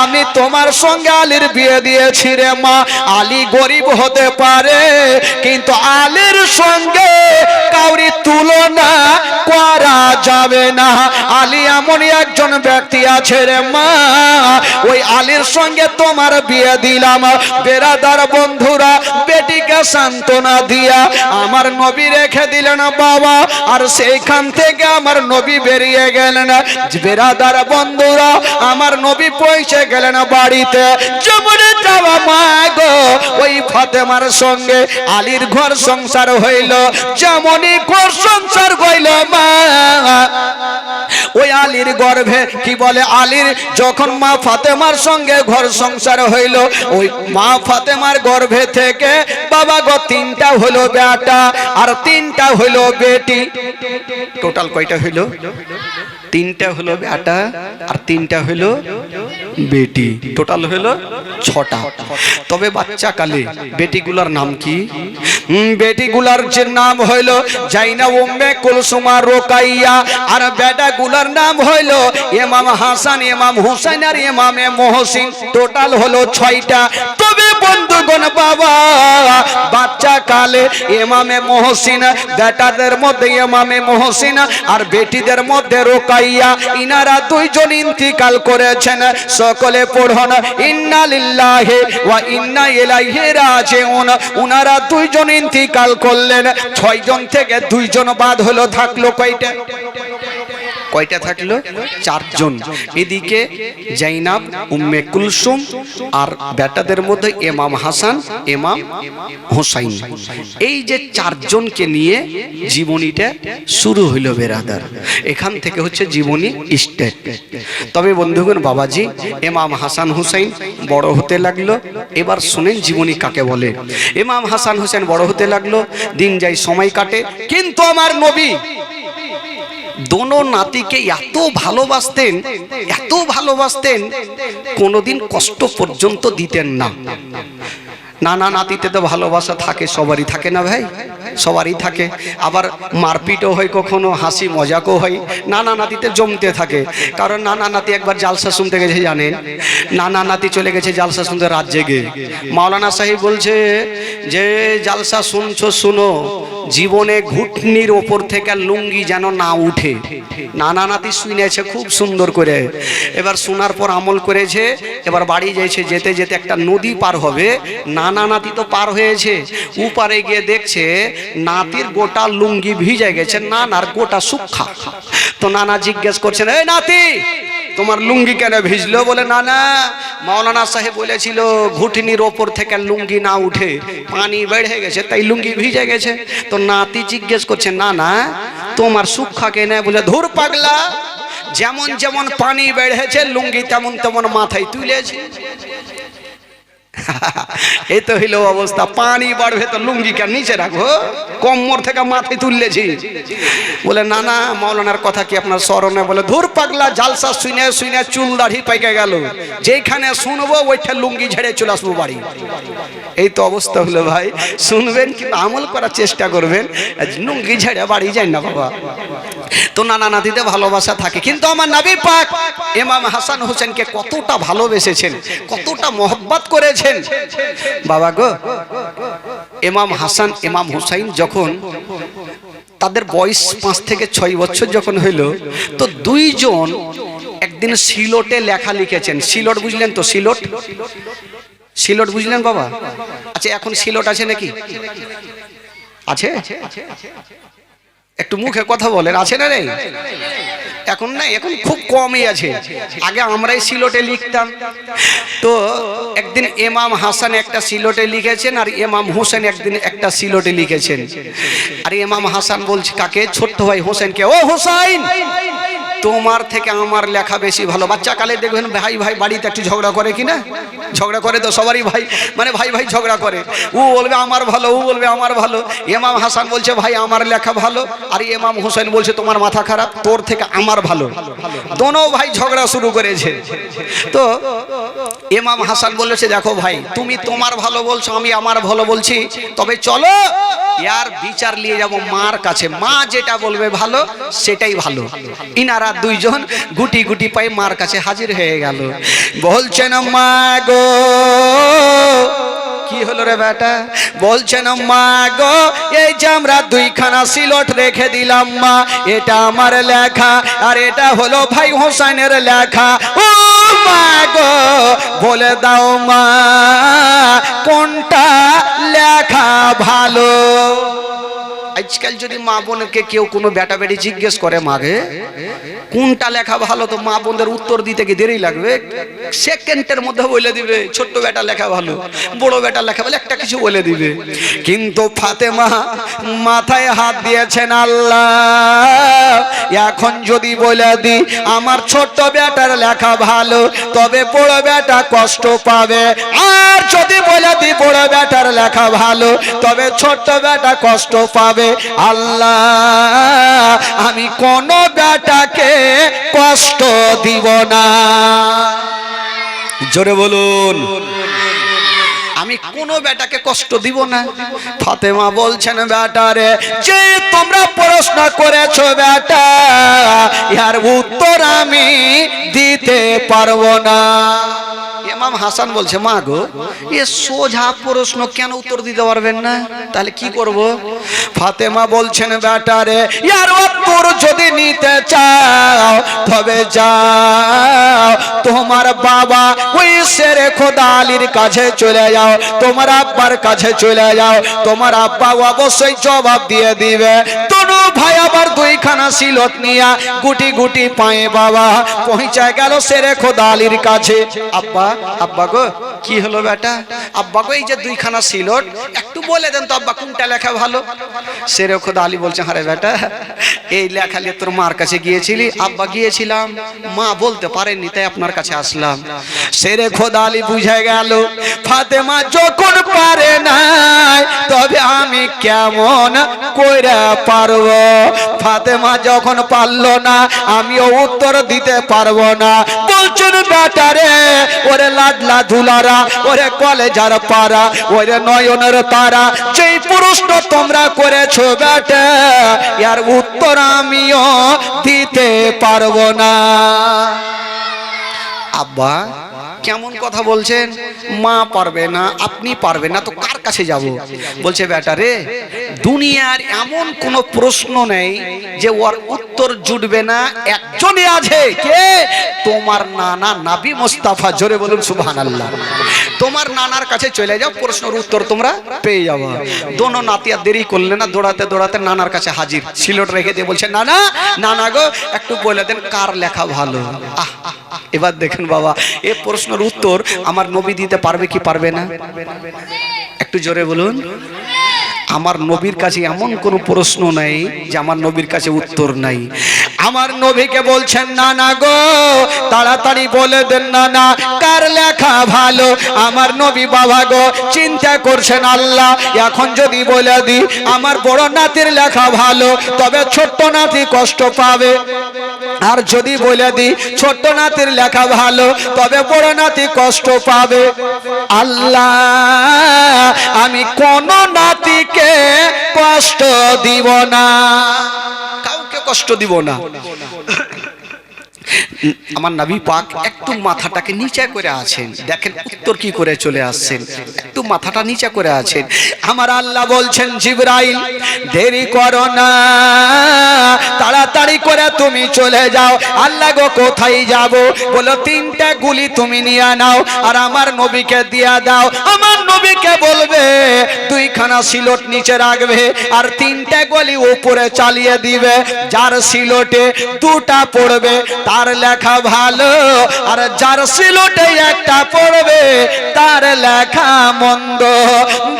আমি তোমার সঙ্গে আলীর বিয়ে দিয়েছি রে মা, আলী গরিব হতে পারে কিন্তু আলীর সঙ্গে কাউরি তুলনা করা যাবে না। আলী এমনই একজন ব্যক্তি আছে রে মা, ওই আলীর সঙ্গে তোমার বিয়ে দিলাম। বেরাদার বন্ধুরা বেটিকে সান্ত্বনা দিয়া আমার নবী রেখে দিলেন বাবা, আর সেইখান থেকে আমার নবী বেরিয়ে গেলেন। বেরাদার বন্ধুরা আমার নবী পৌঁছে গেলেন বাড়িতে। যেমন যাওয়া মা গো ওই ফাতেমার সঙ্গে আলীর ঘর সংসার হইল, যেমনই ঘর সংসার হইল মা ওই আলীর গর্ভে কি বলে আলীর যখন মা ফাতেমার সঙ্গে ঘর সংসার হইল, ওই মা ফাতেমার গর্ভে থেকে বাবা গো 3টা হলো বেটা আর 3টা হলো বেটি। টোটাল কয়টা হইলো? 3টা হলো বেটা আর 3টা হলো বেটি, টোটাল হলো 6টা। তবে বাচ্চা কালে বেটিগুলার নাম কি? বেটিগুলার যে নাম হইলো জাইনাব, উম্মে কুলসুম, রোকাইয়া। আর বেটাগুলার নাম হইলো ইমাম হাসান, ইমাম হুসাইন আর ইমামে মহসিন। টোটাল হলো 6টা। তবে বন্ধুগণ বাবা বাচ্চা কালে ইমামে মহসিন, বেটাদের মধ্যে ইমামে মহসিন আর বেটিদের মধ্যে রোকাইয়া, ইনারা 2 জন ইন্তিকাল করেছেন। সকলে পড়ুন ইন্না লিল্লাহি ওয়া ইন্না ইলাইহি রাজিউন। উনারা 2 জন ইন্তিকাল করলেন। 6 জন থেকে 2 জন বাদ হলো, থাকলো কয়টা? কয়টা থাকলো? 4 জন। এদিকে জাইনাব, উম্মে কুলসুম আর বেটাদের মধ্যে ইমাম হাসান, ইমাম হুসাইন। এই যে 4 জনকে নিয়ে জীবনীটা শুরু হইল বেরাদার। এখান থেকে হচ্ছে জীবনী স্টেট। তবে বন্ধুগণ বাবাজি ইমাম হাসান হুসাইন বড় হতে লাগলো। এবার শুনেন জীবনী কাকে বলে। ইমাম হাসান হুসাইন বড় হতে লাগলো, দিন যায় সময় কাটে, কিন্তু আমার নবী দোনো নাতিকে এত ভালোবাসতেন, এত ভালোবাসতেন, কোনোদিন কষ্ট পর্যন্ত দিতেন না। নানা নাতিতে তো ভালোবাসা থাকে, সবারই থাকে না ভাই? সবারই থাকে। আবার মারপিটও হয়, কখনো হাসি মজাকও হয়। নানা নাতিতে জমতে থাকে। কারণ নানা নাতি একবার জালসা শুনতে গেছে, জানেন? নানা নাতি চলে গেছে জালসা শুনতে রাত জেগে। মাওলানা সাহেব বলছে যে জালসা শুনছো শুনো, জীবনে ঘুটনির ওপর থেকে লুঙ্গি যেন না উঠে। নানা নাতি শুনেছে খুব সুন্দর করে। এবার শোনার পর আমল করেছে। এবার বাড়ি যাইছে, যেতে যেতে একটা নদী পার হবে। নানা নাতি তো পার হয়েছে, উপারে গিয়ে দেখছে নাতির গোটা লুঙ্গি ভিজে গেছে, নানার গোটা শুক্ষা। তো নানা জিজ্ঞেস করছেন, এই নাতি তোমার লুঙ্গি কেন ভিজলো? বলে নানা মাওলানা সাহেব বলেছিল ঘুটনির ওপর থেকে লুঙ্গি না উঠে, পানি বেড়ে গেছে তাই লুঙ্গি ভিজে গেছে। তো নাতি জিজ্ঞেস করছে, নানা তোমার শুক্ষা কেন? বলে ধুর পাগলা, যেমন যেমন পানি বেড়েছে লুঙ্গি তেমন তেমন মাথায় তুলেছে। এই তো হইল অবস্থা। পানি বাড়বে তো লুঙ্গি কেন নিচে রাখবো? কোমর থেকে মাথায় তুললেছি। বলে না না মাওলানার কথা কি আপনার স্মরণে? বলে ধুর পাগলা, জালসা শুনে শুনে চুল দাড়ি পাইকে গেল, যেখানে শুনবো ওইটা লুঙ্গি ঝেড়ে চলে আসবো বাড়ি। এই তো অবস্থা হলো ভাই। শুনবেন কিন্তু আমল করার চেষ্টা করবেন, লুঙ্গি ঝেড়ে বাড়ি যায় না বাবা। তো নানা নাতিতে ভালোবাসা থাকে, কিন্তু আমার নবী পাক ইমাম হাসান হোসেনকে কতটা ভালোবেসেছেন, কতটা মহব্বত করেছেন বাবা গো। ইমাম হাসান ইমাম হুসাইন যখন তাদের বয়স 5 থেকে 6 বছর যখন হইল, তো 2 জন একদিন সিলটে লেখা লিখেছেন। সিলট বুঝলেন তো? সিলট, সিলট বুঝলেন বাবা? আচ্ছা এখন সিলট আছে নাকি? আছে? একটু মুখে কথা বলেন, আছে না নেই? এখন না, এখন খুব কমই আছে। আগে আমরাই সিলটে লিখতাম। তো একদিন ইমাম হাসান একটা সিলটে লিখেছেন আর ইমাম হোসেন একদিন একটা সিলটে লিখেছেন। আর ইমাম হাসান বলছে কাকে? ছোট্ট ভাই হোসেনকে, ও হোসাইন তোমার থেকে আমার লেখা বেশি ভালো। বাচ্চা কালে দেখবেন ভাই ভাই বাড়িতে একটু ঝগড়া করে কিনা? ঝগড়া করে তো সবারই ভাই, মানে ভাই ভাই ঝগড়া করে। ও বলবে আমার ভালো, ও বলবে আমার ভালো। ইমাম হাসান বলছে ভাই আমার লেখা ভালো, আর ইমাম হোসেন বলছে তোমার মাথা খারাপ, তোর থেকে আমার ভালো। দোনো ভাই ঝগড়া শুরু করেছে। তো ইমাম হাসান বলেছে দেখো ভাই, তুমি তোমার ভালো বলছো, আমি আমার ভালো বলছি, তবে চলো ইয়ার বিচার নিয়ে যাব মার কাছে। মা যেটা বলবে ভালো সেটাই ভালো। ইনারা 2 জন গুটি গুটি পাই মার কাছে হাজির হয়ে গেল। বলছেন মা গো, কি হলো রে বেটা? বলছেন মা গো, এই যে আমরা 2খানা সিলট রেখে দিলাম মা, এটা আমার লেখা আর এটা হলো ভাই হোসেনের লেখা। ও মা গো বলে দাও মা কোনটা লেখা ভালো? আজকাল যদি মা বোনকে কেউ কোনো বেটা বেটি জিজ্ঞেস করে মাগে কোনটা লেখা ভালো, তো মা বোনদের উত্তর দিতে কি দেরি লাগবে? সেকেন্ডের মধ্যে বলে দিবে ছোট্ট বেটা লেখা ভালো, বড় বেটা লেখা ভালো, একটা কিছু বলে দিবে। কিন্তু ফাতেমা মাথায় হাত দিয়েছেন, আল্লাহ এখন যদি বলে দি আমার ছোট্ট বেটার লেখা ভালো, তবে বড় বেটা কষ্ট পাবে, আর যদি বলে দি বড় বেটার লেখা ভালো, তবে ছোট্ট বেটা কষ্ট পাবে। আল্লাহ আমি কোন বেটাকে কষ্ট দিব না। জোরে বলুন, আমি কোন বেটাকে কষ্ট দিব না। ফাতেমা বলছেন, বেটারে যে তোমরা প্রশ্ন করেছো বেটা, এর উত্তর আমি দিতে পারবো না। ইমাম হাসান বলছে, মা গো এ সোজা প্রশ্ন কেন উত্তর দিতে পারবেন না, তাহলে কি করব? ফাতেমা বলছেন, বেটারে এর উত্তর যদি নিতে চাও তবে যাও তোমার বাবা ওই শেরে খোদা আলীর কাছে চলে যাও, তোমার আব্বার কাছে চলে যাও, তোমার আব্বা অবশ্যই জবাব দিয়ে দিবে। তনু ভাই আবার দুইখানা সিলত নিয়া গুটি গুটি পায়ে বাবা পৌঁছে গেল শেরে খোদা আলীর কাছে। আব্বা, আব্বা গো কি হলো বেটা? আব্বা গো এই যে দুইখানা সিলট একটু বলে দেন তো আব্বা কোনটা লেখা ভালো। শেরে খোদা আলী বলছে, আরে বেটা এই লেখা নিয়ে তোর মার কাছে গিয়েছিলি? আব্বা গিয়েছিলাম, মা বলতে পারেননি তাই আপনার কাছে আসলাম। শেরে খোদা আলী বুঝে গেল ফাতেমা যখন পারে নাই তবে আমি কেমন কইরা পারবো। ফাতেমা যখন পারলো না আমিও উত্তর দিতে পারবো না। বলছেন, বেটারে ওরে লাডলা ধুলারা, ওরে কলেজার পারা, ওরে নয়নের তারা, যেই প্রশ্ন তোমরা করেছো বেটা এর উত্তর আমিও দিতে পারবো না। আব্বা কেমন কথা বলছেন? মা পারবে না, আপনি পারবেন না, তো কার কাছে যাব? বলছে, বেটা রে দুনিয়ার এমন কোন প্রশ্ন নেই যে ওর উত্তর জুটবে না, একজনই আছে। কে? তোমার নানা নবী মুস্তাফা। জোরে বলুন সুবহানাল্লাহ। তোমার নানার কাছে চলে যাও, প্রশ্নের উত্তর তোমরা পেয়ে যাবে। দোনো নাতি আর দেরি করলে না, দৌড়াতে দৌড়াতে নানার কাছে হাজির, সিলট রেখে দিয়ে বলছে, নানা নানা গো একটু বলে দেন কার লেখা ভালো। এবার দেখেন বাবা এই প্রশ্নের উত্তর আমার নবী দিতে পারবে কি পারবে না? একটু জোরে বলুন। আমার নবীর কাছে এমন কোন প্রশ্ন নাই যে আমার নবীর কাছে উত্তর নাই। আমার নবীকে বলছেন, না না গো তাড়াতাড়ি বলে দেন না না কার লেখা ভালো। আমার নবী বাবা গো চিন্তা করছেন, আল্লাহ এখন যদি বলে দি আমার বড় নাতির লেখা ভালো তবে ছোট্ট নাতি কষ্ট পাবে, আর যদি বলে দি ছোট্ট নাতির লেখা ভালো তবে বড় নাতি কষ্ট পাবে। আল্লাহ আমি কোন নাতিকে কষ্ট দিব না, কাউকে কষ্ট দিব না। আমার নবী পাক একটু মাথাটাকে নিচে করে আছেন, দেখেন উত্তর কি করে চলে আসছেন, একটু মাথাটা নিচে করে আছেন। আমার আল্লাহ বলছেন, জিবরাইল দেরি করো না, তাড়াতাড়ি করে তুমি চলে যাও। আল্লাহ গো কোথায় যাব? বলো তিনটা গুলি তুমি নিয়ে নাও আর আমার নবীকে দিয়া দাও। আমার নবীকে বলবে দুইখানা সিলট নিচে রাখবে আর তিনটা গুলি উপরে চালিয়ে দিবে, যার সিলটে দুটা পড়বে তার লেখা ভালো, আর যার সিলটে একটা পড়বে তার লেখা মন্দ।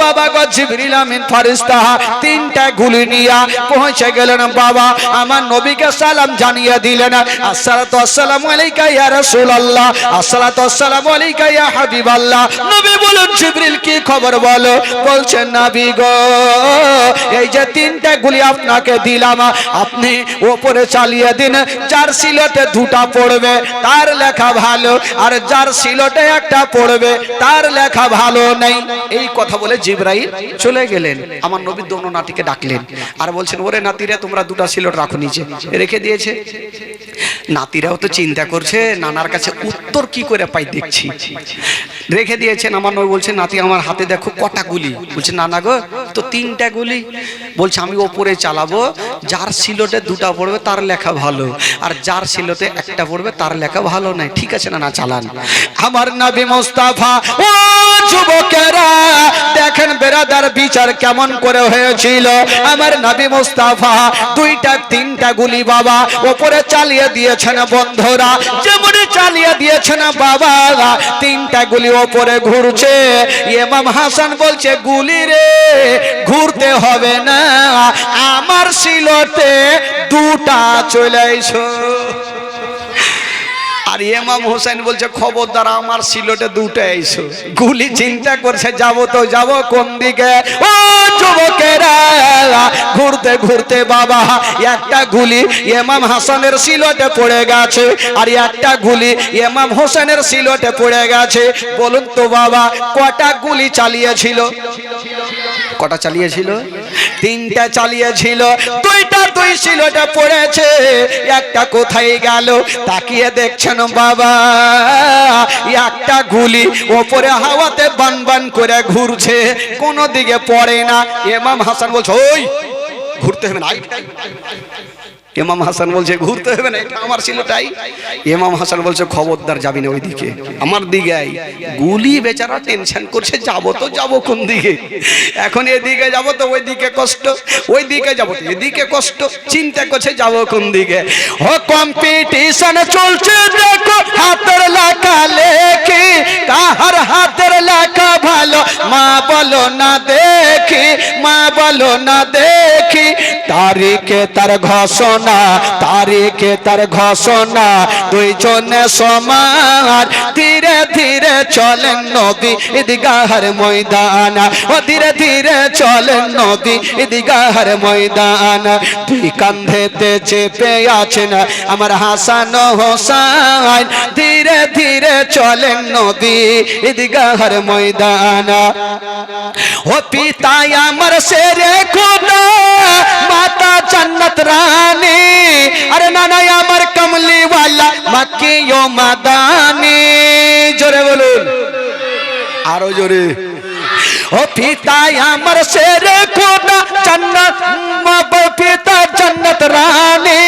বাবা গো জিবরিল আমিন ফেরেশতা তিনটা গুলি নিয়ে পৌঁছে গেলেন। বাবা আমার নবীকে সালাম জানিয়ে দিলেন, আসসালাতু আসসালামু আলাইকা ইয়া রাসূলুল্লাহ, আসসালাতু আসসালামু আলাইকা ইয়া হাবিবাল্লাহ। নবী বলেন, জিবরিল কি খবর বলো? বলছেন, নবী গো এই যে তিনটা গুলি আপনাকে দিলাম আপনি উপরে চালিয়ে দিন, যার সিলটে দুটা পড়বে তার লেখা ভালো, আর যার সিলটে একটা পড়বে তার লেখা ভালো নাই। এই কথা বলে জিবরাইল চলে গেলেন। আমার নবী দোনো নাতিকে ডাকলেন আর বলছেন, ওরে নাতিরা তোমরা দুটা সিলট রাখো, নিচে রেখে দিয়েছে। নাতিরাও তো চিন্তা করছে নানার কাছে উত্তর কি করে পাই দেখছি, রেখে দিয়েছেন। আমার নবী বলছে, নাতি আমার হাতে দেখো কটা গুলি। বলছে, নানা গো তো 3টা গুলি। বলছে আমি ওপরে চালাবো, যার সিলোটে 2টা পড়বে তার লেখা ভালো, আর যার সিলোটে 1টা পড়বে তার লেখা ভালো নাই। ঠিক আছে না? না চালান। আমার নবী মুস্তাফা ও যুবকেরা দেখেন বেরাদার বিচার কেমন করে হয়েছিল। আমার নবী মুস্তাফা 2টা 3টা গুলি বাবা ওপরে চালিয়ে দিয়েছেন বন্ধুরা, যেমন চালিয়ে দিয়েছেন বাবা 3টা গুলি ওপরে ঘুরছে। ইমাম হাসান বলছে গুলি রে ঘুরতে হবে না, আমার সিলোতে 2টা চলে এসো। আর ইমাম হোসেন বলছে খবরদার আমার সিলোটে 2টা এসো। গুলি চিন্তা করছে যাব তো যাব কোন দিকে। ও যুবকেরা ঘুরতে ঘুরতে বাবা একটা গুলি ইমাম হাসানের সিলোটে পড়ে গেছে, আর একটা গুলি ইমাম হোসেনের সিলোটে পড়ে গেছে। বলুন তো বাবা কটা গুলি চালিয়েছিল? কটা চালিয়েছিল? 3টা চালিয়েছিল। 2টা 2 সিলোটে পড়েছে, একটা কোথায় গেল? তাকিয়ে দেখছেন বাবা একটা গুলি ওপরে হাওয়াতে বান বান করে ঘুরছে, কোন দিকে পড়ে না। ইমাম হাসান বলছে ওই ঘুরতে হবে না। ইমাম হাসান বলছে ঘুরতে হবে না, এটা আমার সিলোটাই। ইমাম হাসান বলছে খবরদার যাবি না ওইদিকে, আমার দিকে আই। গুলি বেচারা টেনশন করছে যাব তো যাব কোন দিকে, এখন এদিকে যাব তো ওইদিকে কষ্ট, ওইদিকে যাব তো এদিকে কষ্ট, চিন্তা করছে যাব কোন দিকে। ও কম্পিটিশন চলছে দেখো হাতের লেখা লেখি, কাহার হাতের লেখা ভালো মা বলো না দেখি, মা বলো না দেখি। তারিখে তার ঘোষণা, তারিখে তার ঘোষণা, 2 জনে সমান। ধীরে ধীরে চলেন নবী ঈদগাহের ময়দান, ও ধীরে ধীরে চলেন নবী ঈদগাহের ময়দান। 2 কাঁধেতে চেপে আছেন আমার হাসান হোসেন, ধীরে ধীরে চলেন নবী ঈদগাহের ময়দান। ও পিতা আমার শেরে খোদা, মাতা জান্নাত রানী, আরে নানা আমার কমলি ওয়ালা মক্কি ও মাদানি। জোরে বলুন, আরো জোরে। ও পিতা আমার শেরে খোদা জান্নাত, পিতা জান্নাত রানী,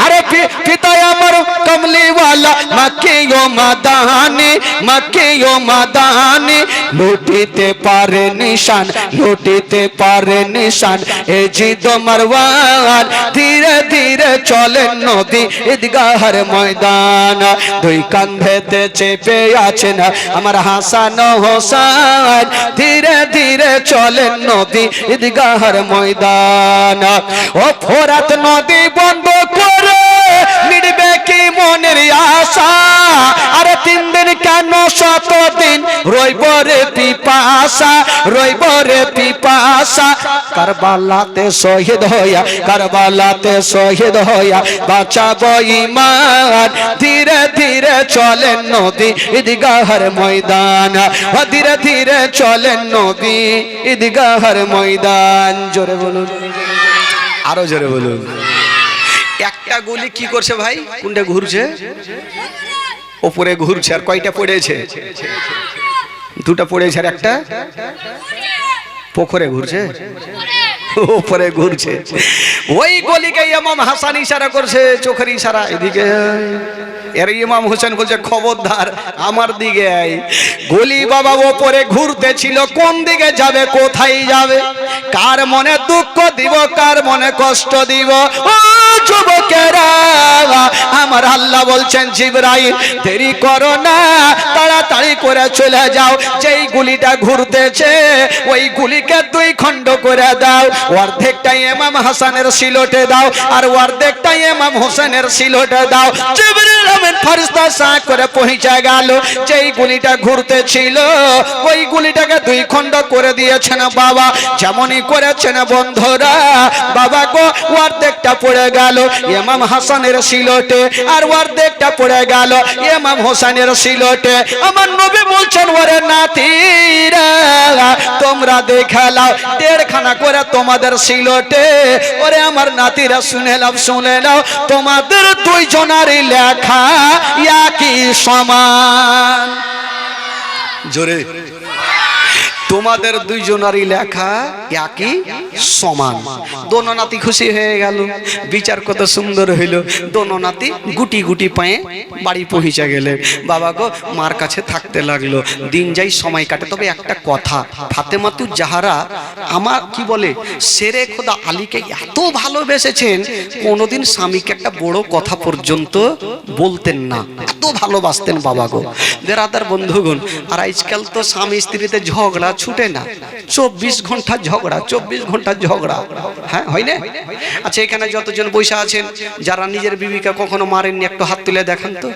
আরে পিতা আমার কমলি ওয়ালা মক্কি ও মাদানি, মক্কি ও মাদানি। লুটিতে পারে নিশান, লুটিতে পারে নিশান এ জিদ মারওয়ান। ধীরে ধীরে চলেন নবী ঈদগাহের ময়দান। 2 কাঁধেতে চেপে আছেন আমার হাসান হোসেন, ধীরে ধীরে চলেন নবী ঈদগাহের ময়দান। ও ফোরাত নদী বন্ধ করে মিটবে কি মনের আশা, আরে 3 দিন কেন 7 দিন রইব রে পিপাসা, রইব রে পিপাসা। কারবালাতে শহীদ হইয়া, কারবালাতে শহীদ হইয়া বাঁচাবো ঈমান। ধীরে ধীরে চলেন নবী ঈদগাহের ময়দান, ধীরে ধীরে চলেন নবী ঈদগাহের ময়দান। জোরে বলুন, আরো জোরে বলুন। একটা গুলি কি করছে ভাই? কোনটা ঘুরছে? ওপরে ঘুরছে। আর কয়টা পড়েছে? 2টা পড়েছে, আর একটা পুকুরে ঘুরছে, ওপরে ঘুরছে। ওই গলিকে ইমাম হাসান ইশারা করছে, চোখের ইশারা এদিকে। এর ইমাম হোসেন বলছে খবরদার আমার দিকে আই। গলি বাবা ওপরে ঘুরতে ছিল, কোন দিকে যাবে, কোথায় যাবে, কার মনে দুঃখ দিব, কার মনে কষ্ট দিব। ও যুবকেরা আমার আল্লাহ বলছেন জিবরাইল দেরি করো না, তাড়াতাড়ি করে চলে যাও। যেই গুলিটা ঘুরতেছে ওই গুলিকে 2 খণ্ড করে দাও, অর্ধেকটা ইমাম হাসানের সিলোটে দাও, আর অর্ধেকটা ইমাম হোসেনের সিলোটে দাও। জিবরিল আমিন ফেরেশতা সাঁ করে পৌঁছে গেল। যেই গুলিটা ঘুরতেছিল ওই গুলিটাকে 2 খণ্ড করে দিয়েছেন বাবা, যেমনই করেছেন বন্ধুরা। বাবা গো অর্ধেকটা পড়ে গেল ইমাম হাসানের সিলোটে, আর অর্ধেকটা পড়ে গেল ইমাম হোসেনের সিলোটে। আমার নবী বলছেন ওরে নাতিরা তোমরা দেখালাও 1.5 খানা করে তোমাদের সিলোটে। ওরে আমার নাতিরা শুনে নাও, শুনে নাও, তোমাদের 2 জনারই লেখা একই সমান। জোরে তোমাদের দুইজনারই লেখা একই সমান। দোনো নাতি খুশি হয়ে গেল, বিচার কত সুন্দর হইল। দোনো নাতি গুটি গুটি পায়ে বাড়ি পৌঁছে গেলেন। বাবা গো মার কাছে থাকতে লাগলো, দিন যাই সময় কাটে। তবে একটা কথা, ফাতেমাতু জাহারা আমার কি বলে শেরে খোদা আলীকে এত ভালোবেসেছেন, কোনোদিন স্বামীকে একটা বড় কথা পর্যন্ত বলতেন না, এত ভালোবাসতেন বাবা গো। বেরাদার বন্ধুগণ, আর আজকাল তো স্বামী স্ত্রীতে ঝগড়া ছুটে না, 24 ঘন্টা ঝগড়া, 24 ঘন্টা ঝগড়া। হ্যাঁ হয় না? আচ্ছা এখানে যতজন বসে আছেন যারা নিজের বিবিকে কখনো মারেননি, একটু হাত তুলে দেখান তো।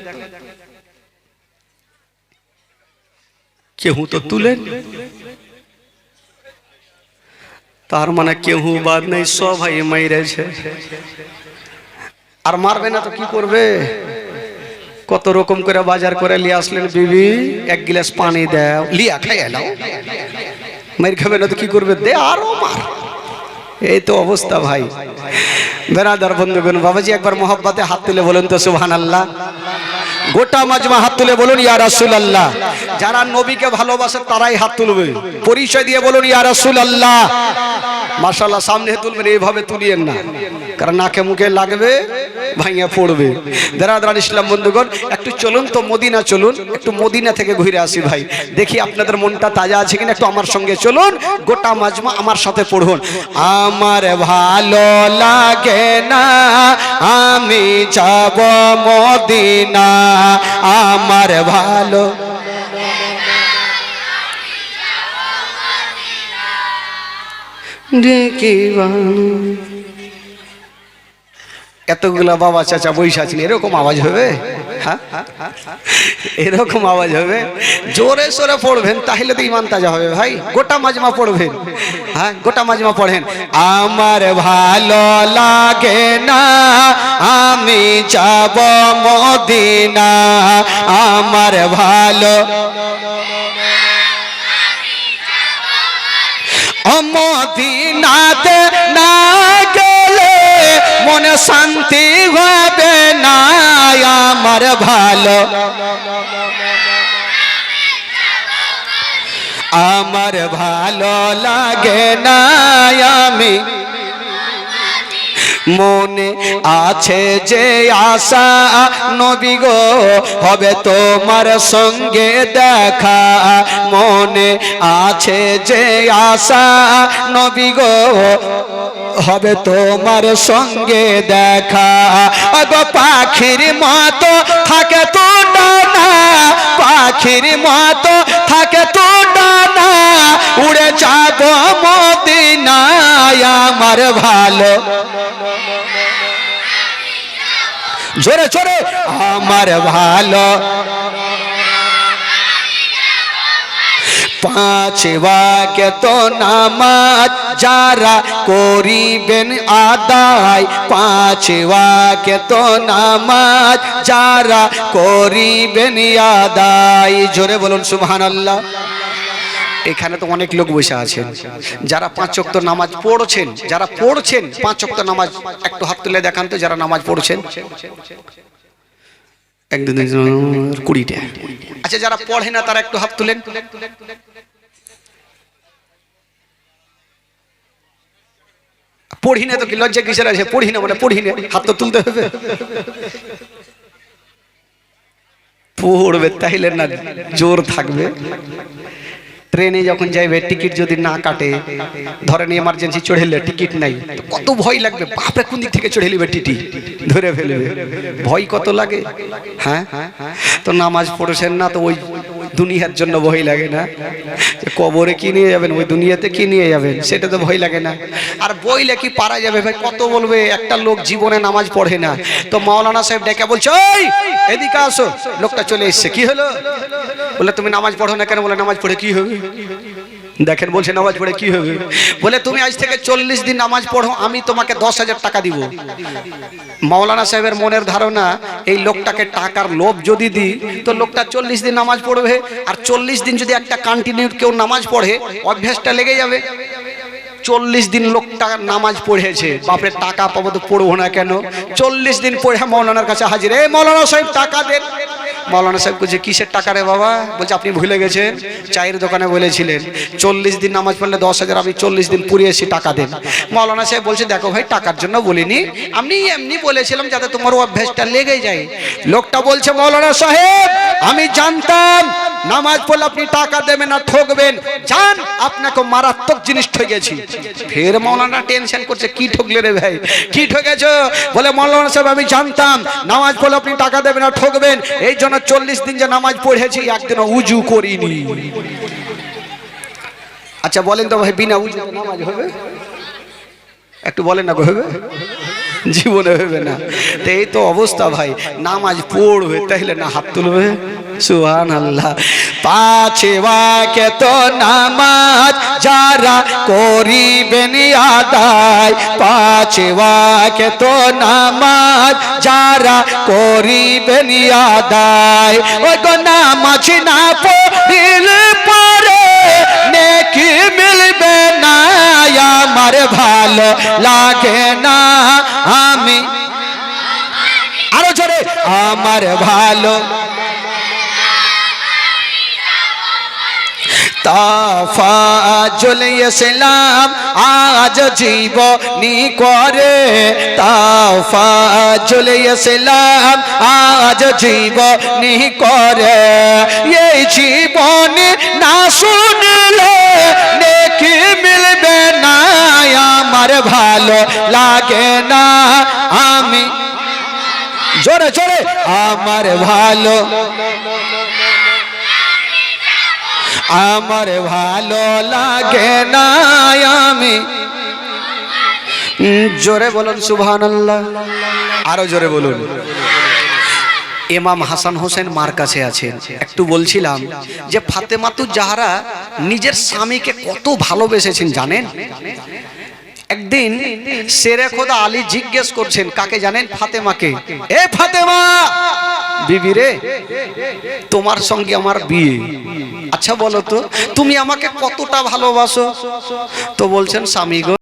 কেউ তো তুলেন, তার মানে কেউ বাদ নেই, সবাই মাইরেছে। আর মারবে না তো কি করবে? কত রকম করে বাজার করে নিয়ে আসলেন, বিবি এক গ্লাস পানি দাও, লিয়া খাই এলাও। মার খাবে না তো কি করবে? দে আরো মার। এই তো অবস্থা ভাই। বেরাদার বন্ধুগণ, বাবাজি একবার মোহাব্বতে হাত তুলে বলুন তো সুবহানাল্লাহ। গোটা মাজমা হাত তুলে বলুন ইয়া রাসূলুল্লাহ। যারা নবীকে ভালোবাসে তারাই হাত তুলবে, পরিচয় দিয়ে বলুন ইয়া রাসূলুল্লাহ। মাশাআল্লাহ, সামনে তুলবেন, এইভাবে তুলিয়েন না, কারণ নাকে মুখে লাগবে, ভাঙিয়ে পড়বে। বেরাদার ইসলাম বন্ধুগণ, একটু চলুন তো মদিনা, চলুন একটু মদিনা থেকে ঘুরে আসি ভাই, দেখি আপনাদের মনটা তাজা আছে কিনা। একটু আমার সঙ্গে চলুন, গোটা মাজমা আমার সাথে পড়ুন। আমার ভালো লাগে না, আমি যাব মদিনা, আমার ভালো এতগুলা বাবা চাচা বৈশা আছেন, এরকম আওয়াজ হবে? হ্যাঁ এরকম আওয়াজ হবে? জোরে সোরে পড়বেন, তাহলে তো ইমান তাজা হবে ভাই। গোটা মাজমা পড়বেন, হ্যাঁ গোটা মাজমা পড়েন। আমার ভালো লাগে না, আমি যাব মদিনা, আমার ভালো মদিনাতে না গেলে মনে শান্তি হবে না, আমার ভালো আমার ভালো লাগে না, আমি মনে আছে যে আশা নবী গো হবে তোমার সঙ্গে দেখা, মনে আছে যে আশা নবী গো হবে তোমার সঙ্গে দেখা। আগো পাখির মতো থাকে তো ডানা, পাখির মতো থাকে তো ডানা, উড়ে যাব মদিনায়, আমার ভালো জোরে জোরে আমার ভালো। পাঁচ ওয়াক্ত নামাজ যারা করিবেন আদায়, পাঁচ ওয়াক্ত নামাজ যারা করিবেন আদায়, জোরে বলুন সুবহানাল্লাহ। এখানে তো অনেক লোক বসে আছেন যারা 5 ওয়াক্ত নামাজ পড়ছেন, যারা পড়ছেন 5 ওয়াক্ত নামাজ, একটু হাত তুলে দেখান তো যারা নামাজ পড়ছেন। 1 2 3 20টা। আচ্ছা যারা পড়ে না তারা একটু হাত তুলেন। পড়ি না তো কি লজ্জা কিসের আছে? পড়ি না মানে পড়ি না, হাত তো তুলতে হবে। পড়বে তাইলে না জোর থাকবে। ট্রেনে যখন যাইবে টিকিট যদি না কাটে, ধরেন এমার্জেন্সি চড়েলে টিকিট নাই, কত ভয় লাগবে, বাপরে কোন দিক থেকে চড়ে নিবে, টিটি ধরে ফেলবে, ভয় কত লাগে। হ্যাঁ তো নামাজ পড়ছেন না তো ওই দুনিয়ার জন্য ভয় লাগে না? যে কবরে কি নিয়ে যাবেন, ওই দুনিয়াতে কি নিয়ে যাবেন, সেটা তো ভয় লাগে না? আর বইলে কি পারা যাবে ভাই? কত বলবে, একটা লোক জীবনে নামাজ পড়ে না, তো মাওলানা সাহেব ডেকে বলছে ওই এদিকে আসো, লোকটা চলে এসছে, কি হলো? বলে তুমি নামাজ পড়ো না কেন? বলে নামাজ পড়ে কি হবে? দেখেন বলছে নামাজ পড়ে কি হবে? বলে তুমি আজ থেকে 40 দিন নামাজ পড়ো, আমি তোমাকে 10,000 টাকা দিব। মাওলানা সাহেবের মনের ধারণা এই লোকটাকে টাকার লোভ যদি দিই তো লোকটা 40 দিন নামাজ পড়বে, আর 40 দিন যদি একটা কন্টিনিউ কেউ নামাজ পড়ে অভ্যাসটা লেগে যাবে। 40 দিন লোকটা নামাজ পড়েছে, বাপরে টাকা পাবো তো পড়বো না কেন? 40 দিন পড়ে মাওলানার কাছে হাজির, এই মাওলানা সাহেব টাকা দেন। মৌলানা সাহেব বলছে কিসের টাকা রে বাবা? বলছে আপনি ভুলে গেছেন, চায়ের দোকানে বলেছিলেন 40 দিন নামাজ পড়লে 10,000, আমি 40 দিন পুরিয়েছি, টাকা দেন। মৌলানা সাহেব বলছে দেখো ভাই, টাকার জন্য বলিনি, আমি এমনি বলেছিলাম যাতে তোমার অভ্যাসটা লেগে যায়। লোকটা বলছে মৌলানা সাহেব আমি জানতাম নামাজ পড়লে আপনি টাকা দেবেন না, ঠকবেন, জান আপনাকে মারাত্মক জিনিস ঠকেছি। ফের মৌলানা টেনশন করছে, কি ঠকলে রে ভাই, কি ঠকেছো? বলে মৌলানা সাহেব আমি জানতাম নামাজ পড়লে আপনি টাকা দেবেন না, ঠকবেন, এই জন্য 40 দিন যে নামাজ পড়েছি একদিনও উজু করিনি। আচ্ছা বলেন তো ভাই, বিনা উজু নামাজ হবে? একটু বলেন না, হবে? জীবনে হবে না। তো এই তো অবস্থা ভাই, নামাজ পড়বে তাইলে না হাত তুলবে? সুবহানাল্লাহ। 5 ওয়াক্ত নামাজ যারা করিবেন আদায়, 5 ওয়াক্ত নামাজ যারা করিবেন আদায়, ওই গো নামাজ না পড়িলে পরে নেকি মিলবে না, আমার ভালো লাগে না, আমি আরো জোরে, আমার ভালো তাফাজুল ইসলাম আজ জীবনী করে, তাফাজুল ইসলাম আজ জীবনী করে, এই জীবনী না শুনলে নেকি মিলবে না, আমার ভালো লাগে না, আমি জোরে জোরে, আমার ভালো, আমার ভালো লাগে না, আমি জোরে বলুন সুবহানাল্লাহ, আরো জোরে বলুন। ইমাম হাসান হোসেন মার কাছে আছেন, একটু বলছিলাম যে ফাতেমাতুজ জাহরা নিজের স্বামীকে কত ভালোবেসেছেন জানেন? একদিন শেরে খোদা আলী জিজ্ঞেস করছেন, কাকে জানেন? ফাতেমাকে। এ ফাতেমা বিবি রে, তোমার সঙ্গে আমার বিয়ে, আচ্ছা বলো তো তুমি আমাকে কতটা ভালোবাসো? তো বলছেন স্বামী গো